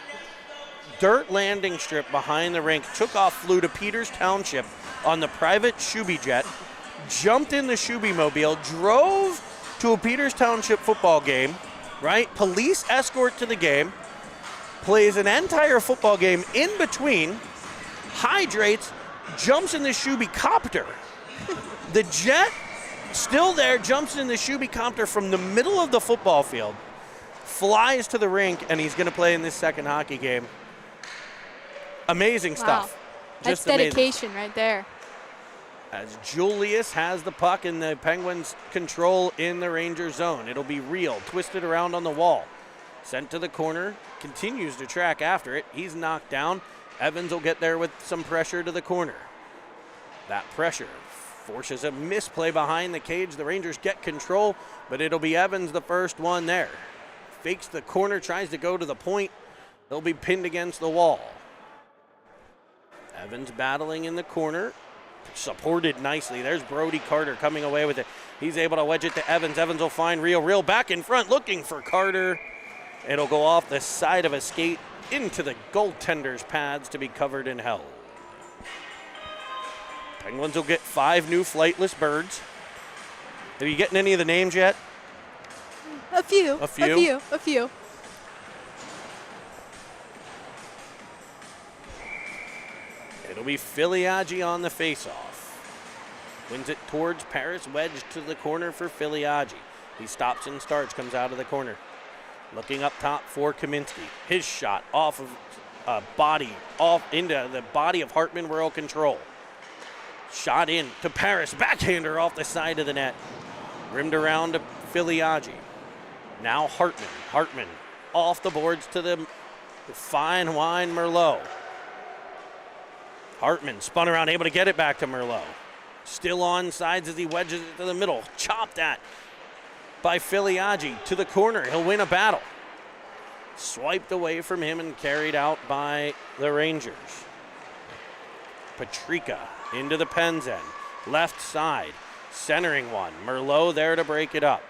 dirt landing strip behind the rink, took off, flew to Peters Township on the private Shuby jet, jumped in the Shuby mobile, drove to a Peters Township football game, right? Police escort to the game, plays an entire football game in between, hydrates, jumps in the Shuby copter. The jet still there, jumps in the Shuby copter from the middle of the football field, flies to the rink, and he's going to play in this second hockey game. Amazing stuff. That's dedication right there. As Julius has the puck and the Penguins control in the Ranger zone. It'll be real, twisted around on the wall. Sent to the corner, continues to track after it. He's knocked down. Evans will get there with some pressure to the corner. That pressure forces a misplay behind the cage. The Rangers get control, but it'll be Evans the first one there. Fakes the corner, tries to go to the point. They'll be pinned against the wall. Evans battling in the corner, supported nicely. There's Brody Carter coming away with it. He's able to wedge it to Evans. Evans will find Real back in front, looking for Carter. It'll go off the side of a skate into the goaltender's pads to be covered and held. Penguins will get 5 new flightless birds. Are you getting any of the names yet? A few. A few? A few. It'll be Filiaggi on the faceoff. Wins it towards Paris, wedged to the corner for Filiaggi. He stops and starts, comes out of the corner. Looking up top for Kaminsky. His shot off of a body, off into the body of Hartman, Rural control. Shot in to Paris, backhander off the side of the net. Rimmed around to Filiaggi. Now Hartman. Hartman off the boards to the fine wine Merlot. Hartman spun around, able to get it back to Merlot. Still on sides as he wedges it to the middle. Chopped at by Filiaggi to the corner. He'll win a battle. Swiped away from him and carried out by the Rangers. Patrica into the Pens end. Left side, centering one. Merlot there to break it up.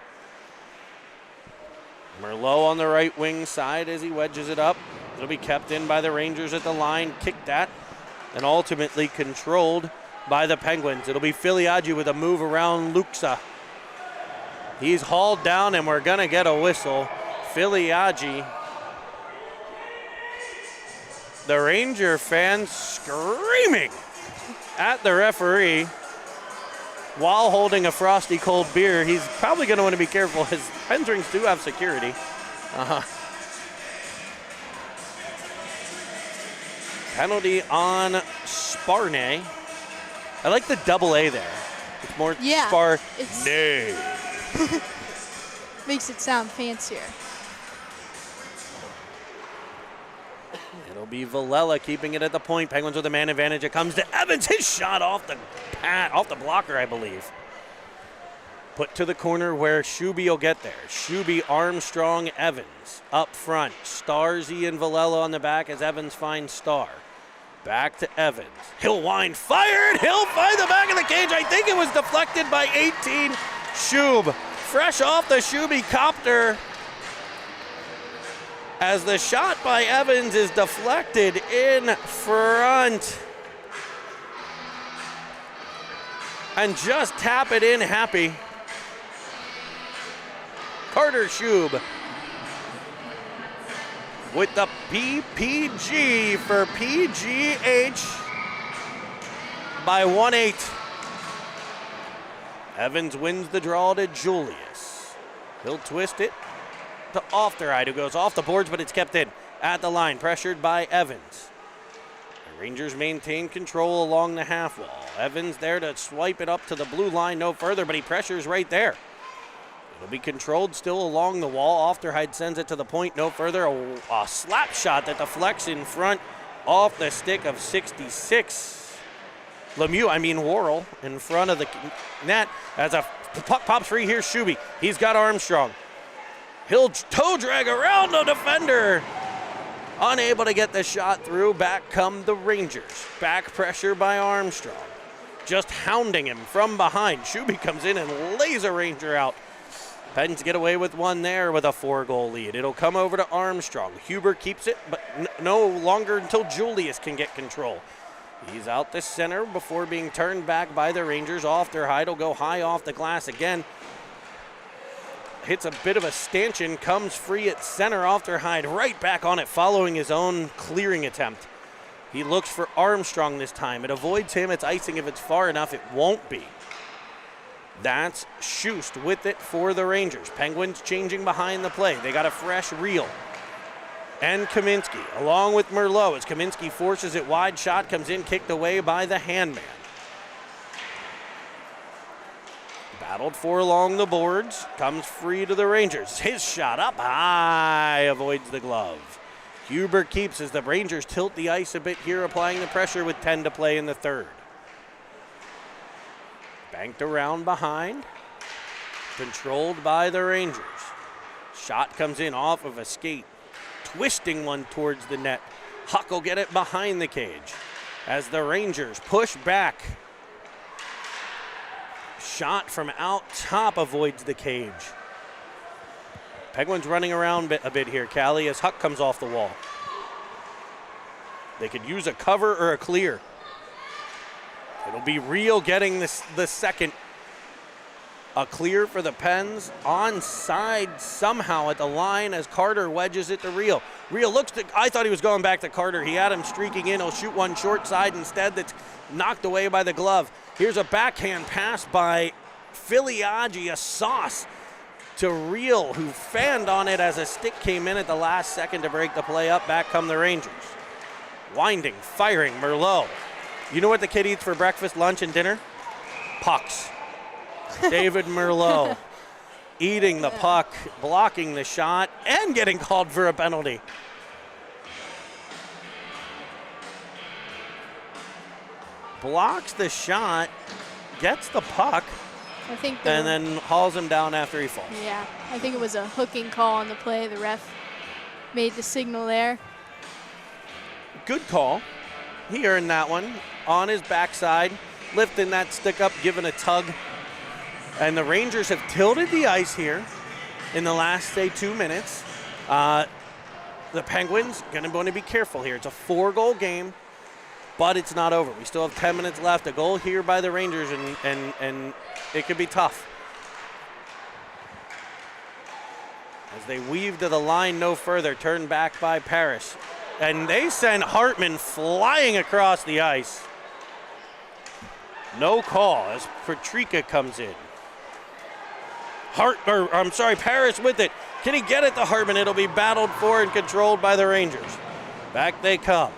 Merlot on the right wing side as he wedges it up. It'll be kept in by the Rangers at the line. Kicked at and ultimately controlled by the Penguins. It'll be Filiaggi with a move around Luxa. He's hauled down and we're gonna get a whistle. Filiaggi. The Ranger fans screaming at the referee while holding a frosty cold beer. He's probably gonna want to be careful. His Pens rings do have security. Penalty on Sparnay. I like the double A there. It's more Yeah, Sparnay. Makes it sound fancier. It'll be Villela keeping it at the point. Penguins with a man advantage. It comes to Evans. His shot off the blocker, I believe. Put to the corner where Shuby will get there. Shuby, Armstrong, Evans up front. Starzy and Villela on the back as Evans finds Starr. Back to Evans. He'll wind, fired. He'll find the back of the cage. I think it was deflected by 18. Shub, fresh off the Shuby copter. As the shot by Evans is deflected in front. And just tap it in happy. Carter Shub with the PPG for PGH by 1-8. Evans wins the draw to Julius. He'll twist it to Ofterhide, who goes off the boards, but it's kept in at the line, pressured by Evans. The Rangers maintain control along the half wall. Evans there to swipe it up to the blue line, no further, but he pressures right there. It'll be controlled still along the wall. Ofterhide sends it to the point, no further. A slap shot that deflects in front off the stick of 66. Worrell in front of the net as a puck pops free. Here's Shuby. He's got Armstrong. He'll toe drag around the defender. Unable to get the shot through. Back come the Rangers. Back pressure by Armstrong. Just hounding him from behind. Shuby comes in and lays a Ranger out. Pens get away with one there with a 4-goal lead. It'll come over to Armstrong. Huber keeps it, but no longer until Julius can get control. He's out the center before being turned back by the Rangers. Ofterhide will go high off the glass again. Hits a bit of a stanchion, comes free at center. Ofterhide right back on it following his own clearing attempt. He looks for Armstrong this time. It avoids him. It's icing if it's far enough. It won't be. That's Schust with it for the Rangers. Penguins changing behind the play. They got a fresh reel. And Kaminsky along with Merlot as Kaminsky forces it wide. Shot comes in, kicked away by the handman. Battled for along the boards. Comes free to the Rangers. His shot up high. Avoids the glove. Huber keeps as the Rangers tilt the ice a bit here, applying the pressure with 10 to play in the third. Banked around behind. Controlled by the Rangers. Shot comes in off of a skate. Twisting one towards the net. Huck will get it behind the cage as the Rangers push back. Shot from out top avoids the cage. Penguins running around a bit here, Callie, as Huck comes off the wall. They could use a cover or a clear. It'll be Reel getting the second. A clear for the Pens. Onside somehow at the line as Carter wedges it to Reel. Reel looks to, I thought he was going back to Carter. He had him streaking in. He'll shoot one short side instead that's knocked away by the glove. Here's a backhand pass by Filiaggi, a sauce to Reel, who fanned on it as a stick came in at the last second to break the play up. Back come the Rangers. Winding, firing, Merlot. You know what the kid eats for breakfast, lunch, and dinner? Pucks. David Merlot eating the puck, blocking the shot, and getting called for a penalty. Blocks the shot, gets the puck, and then hauls him down after he falls. Yeah, I think it was a hooking call on the play. The ref made the signal there. Good call. He earned that one on his backside, lifting that stick up, giving a tug. And the Rangers have tilted the ice here in the last, say, 2 minutes. The Penguins going to be careful here. It's a 4-goal game, but it's not over. We still have 10 minutes left. A goal here by the Rangers, and it could be tough. As they weave to the line no further, turned back by Parrish. And they send Hartman flying across the ice. No call as Petrika comes in. Parrish with it. Can he get it to Hartman? It'll be battled for and controlled by the Rangers. Back they come.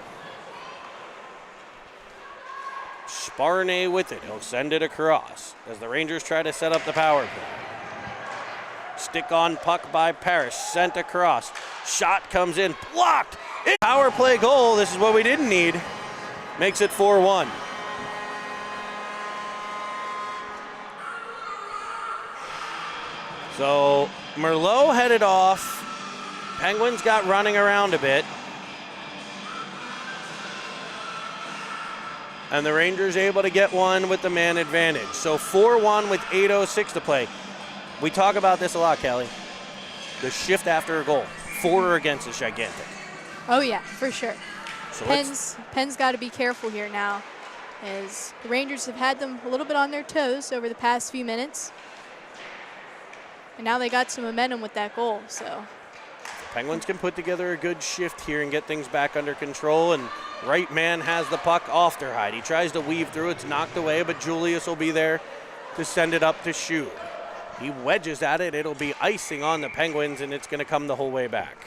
Sparnay with it. He'll send it across as the Rangers try to set up the power play. Stick on puck by Parrish, sent across. Shot comes in, blocked. Power play goal. This is what we didn't need. Makes it 4-1. So Merlot headed off. Penguins got running around a bit. And the Rangers able to get one with the man advantage. So 4-1 with 8:06 to play. We talk about this a lot, Kelly. The shift after a goal. 4 against is gigantic. Oh, yeah, for sure. So Penn's got to be careful here now, as the Rangers have had them a little bit on their toes over the past few minutes. And now they got some momentum with that goal, so. Penguins can put together a good shift here and get things back under control, and right man has the puck off their hide. He tries to weave through, it's knocked away, but Julius will be there to send it up to Shub. He wedges at it, it'll be icing on the Penguins, and it's gonna come the whole way back.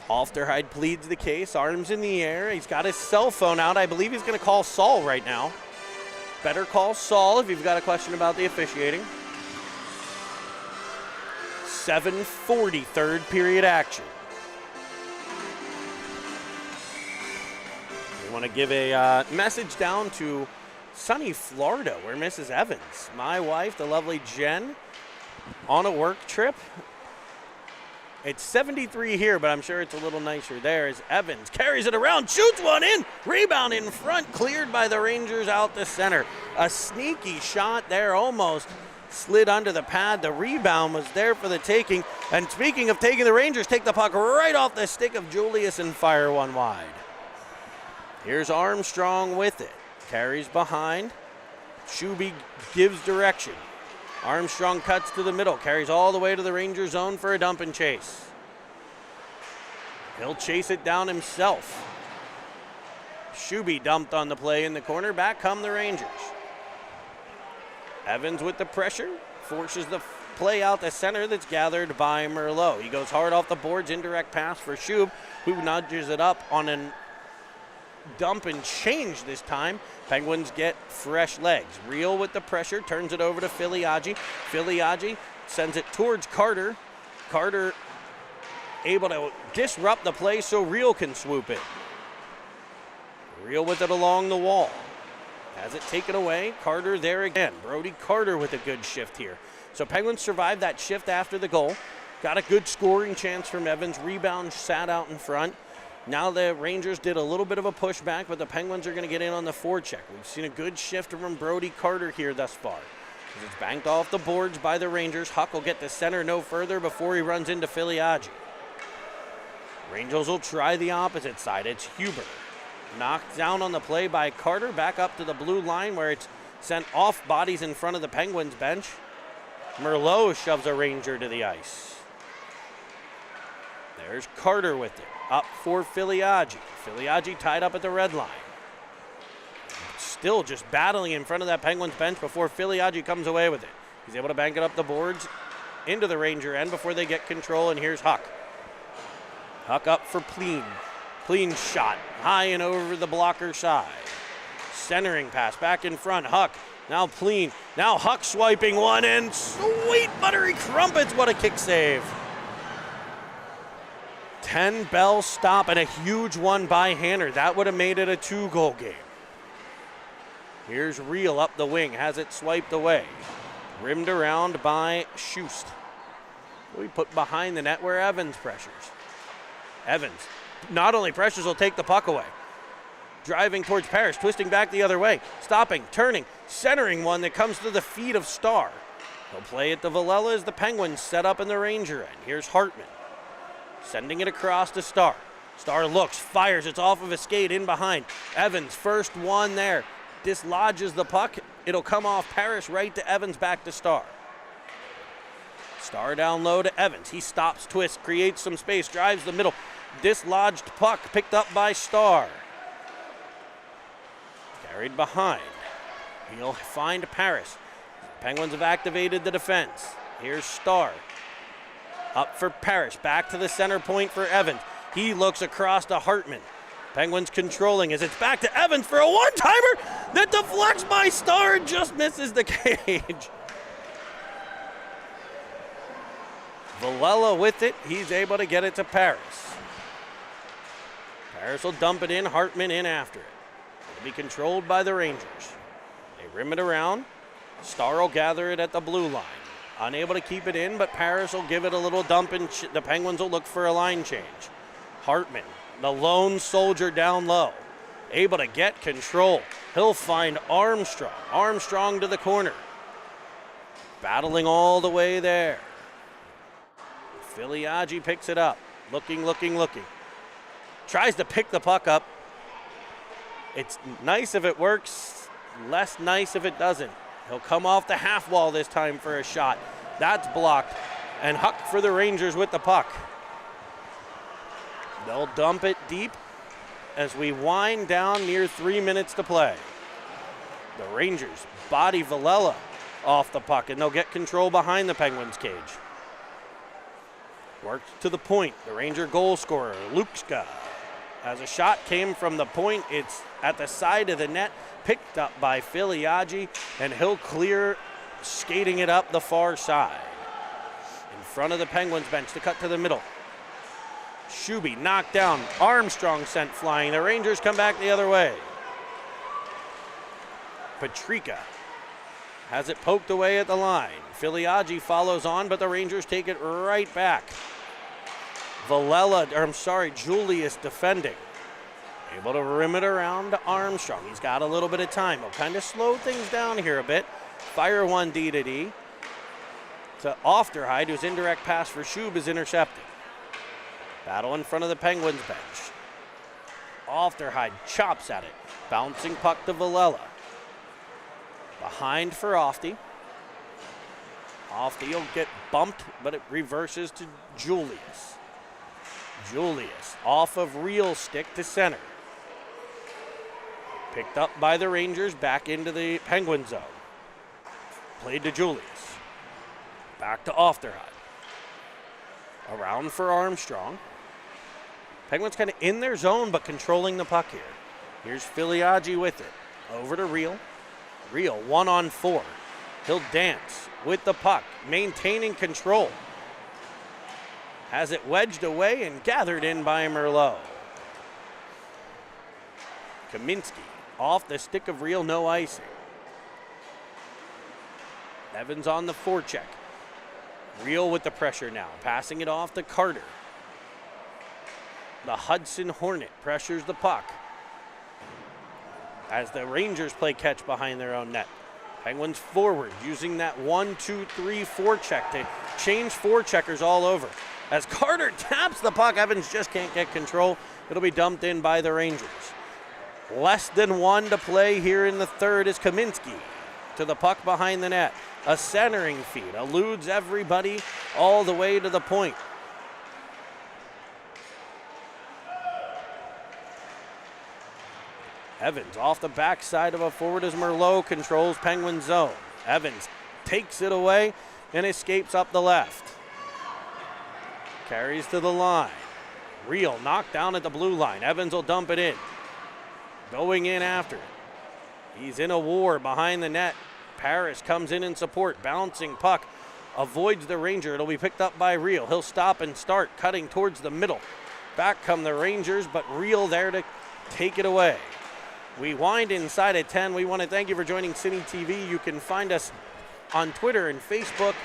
Ofterhide pleads the case, arms in the air. He's got his cell phone out. I believe he's gonna call Saul right now. Better call Saul if you've got a question about the officiating. 7:40 third period action. We want to give a message down to sunny Florida, where Mrs. Evans, my wife, the lovely Jen, on a work trip. It's 73 here, but I'm sure it's a little nicer there as Evans carries it around, shoots one in, rebound in front, cleared by the Rangers out the center. A sneaky shot there, almost slid under the pad. The rebound was there for the taking. And speaking of taking, the Rangers take the puck right off the stick of Julius and fire one wide. Here's Armstrong with it. Carries behind. Shuby gives direction. Armstrong cuts to the middle, carries all the way to the Ranger zone for a dump and chase. He'll chase it down himself. Shuby dumped on the play in the corner. Back come the Rangers. Evans with the pressure, forces the play out the center that's gathered by Merlot. He goes hard off the boards, indirect pass for Shub, who nudges it up on a dump and change this time. Penguins get fresh legs. Reel with the pressure, turns it over to Filiaggi. Filiaggi sends it towards Carter. Carter able to disrupt the play so Reel can swoop in. Reel with it along the wall. Has it taken away. Carter there again. Brody Carter with a good shift here. So Penguins survived that shift after the goal. Got a good scoring chance from Evans. Rebound sat out in front. Now the Rangers did a little bit of a pushback, but the Penguins are going to get in on the forecheck. We've seen a good shift from Brody Carter here thus far. It's banked off the boards by the Rangers. Huck will get the center no further before he runs into Filiaggi. Rangers will try the opposite side. It's Huber. Knocked down on the play by Carter. Back up to the blue line where it's sent off bodies in front of the Penguins bench. Merlot shoves a Ranger to the ice. There's Carter with it. Up for Filiaggi. Filiaggi tied up at the red line. Still just battling in front of that Penguins bench before Filiaggi comes away with it. He's able to bank it up the boards into the Ranger end before they get control, and here's Huck. Huck up for Pleen. Clean shot, high and over the blocker side. Centering pass back in front, Huck. Now Pleen, now Huck swiping one in. Sweet buttery crumpets, what a kick save. 10 bell stop and a huge one by Hanner. That would have made it a 2-goal game. Here's Reel up the wing, has it swiped away. Rimmed around by Schust. We put behind the net where Evans pressures. Evans. Not only pressures, will take the puck away. Driving towards Parrish, twisting back the other way. Stopping, turning, centering one that comes to the feet of Starr. He'll play it to Villela as the Penguins set up in the Ranger end. Here's Hartman. Sending it across to Starr. Starr looks, fires, it's off of his skate in behind. Evans, first one there. Dislodges the puck. It'll come off Parrish right to Evans, back to Starr. Starr down low to Evans. He stops, twists, creates some space, drives the middle. Dislodged puck picked up by Starr. Carried behind. He'll find Paris. Penguins have activated the defense. Here's Starr. Up for Parrish. Back to the center point for Evans. He looks across to Hartman. Penguins controlling as it's back to Evans for a one-timer that deflects by Starr and just misses the cage. Villela with it. He's able to get it to Paris. Paris will dump it in. Hartman in after it. It'll be controlled by the Rangers. They rim it around. Starr will gather it at the blue line. Unable to keep it in, but Paris will give it a little dump, and the Penguins will look for a line change. Hartman, the lone soldier down low, able to get control. He'll find Armstrong. Armstrong to the corner. Battling all the way there. Filiaggi picks it up. Looking. Tries to pick the puck up. It's nice if it works, less nice if it doesn't. He'll come off the half wall this time for a shot. That's blocked. And Huck for the Rangers with the puck. They'll dump it deep as we wind down near 3 minutes to play. The Rangers body Villela off the puck, and they'll get control behind the Penguins' cage. Works to the point. The Ranger goal scorer, Lukska, as a shot came from the point. It's at the side of the net, picked up by Filiaggi, and he'll clear, skating it up the far side. In front of the Penguins bench to cut to the middle. Shuby knocked down. Armstrong sent flying. The Rangers come back the other way. Petrika has it poked away at the line. Filiaggi follows on, but the Rangers take it right back. Julius defending. Able to rim it around to Armstrong. He's got a little bit of time. He'll kind of slow things down here a bit. Fire one D to D. To Ofterhide, whose indirect pass for Shub is intercepted. Battle in front of the Penguins bench. Ofterhide chops at it. Bouncing puck to Villela. Behind for Ofty. Ofty will get bumped, but it reverses to Julius. Julius off of Real stick to center. Picked up by the Rangers, back into the Penguin zone. Played to Julius. Back to Ofterhide. Around for Armstrong. Penguins kind of in their zone, but controlling the puck here. Here's Filiaggi with it. Over to Real. Real 1-on-4. He'll dance with the puck, maintaining control. Has it wedged away and gathered in by Merlot. Kaminsky off the stick of Real, no icing. Evans on the forecheck. Real with the pressure now, passing it off to Carter. The Hudson Hornet pressures the puck as the Rangers play catch behind their own net. Penguins forward, using that 1-2-3 forecheck to change forecheckers all over. As Carter taps the puck, Evans just can't get control. It'll be dumped in by the Rangers. Less than 1 to play here in the third is Kaminsky to the puck behind the net. A centering feed, eludes everybody all the way to the point. Evans off the backside of a forward as Merlot controls Penguin zone. Evans takes it away and escapes up the left. Carries to the line. Real knocked down at the blue line. Evans will dump it in. Going in after it. He's in a war behind the net. Paris comes in support. Bouncing puck. Avoids the Ranger. It'll be picked up by Real. He'll stop and start cutting towards the middle. Back come the Rangers, but Real there to take it away. We wind inside at 10. We want to thank you for joining Cine TV. You can find us on Twitter and Facebook,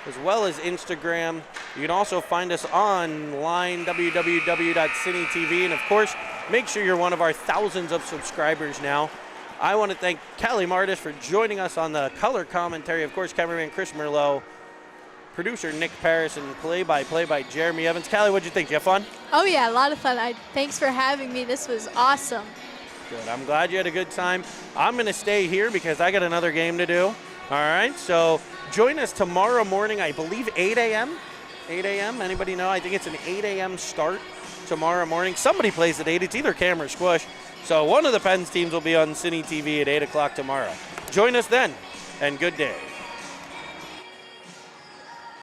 as well as Instagram. You can also find us online, www.cinetv. And of course, make sure you're one of our thousands of subscribers now. I want to thank Callie Martis for joining us on the color commentary. Of course, cameraman Chris Merlot, producer Nick Paris, and play-by-play by Jeremy Evans. Callie, what'd you think? Did you have fun? Oh yeah, a lot of fun. Thanks for having me. This was awesome. Good. I'm glad you had a good time. I'm going to stay here because I got another game to do. All right, so join us tomorrow morning, I believe 8 a.m. 8 a.m. Anybody know? I think it's an 8 a.m. start tomorrow morning. Somebody plays at 8. It's either Cam or Squish. So one of the Pens teams will be on Cine TV at 8 o'clock tomorrow. Join us then, and good day.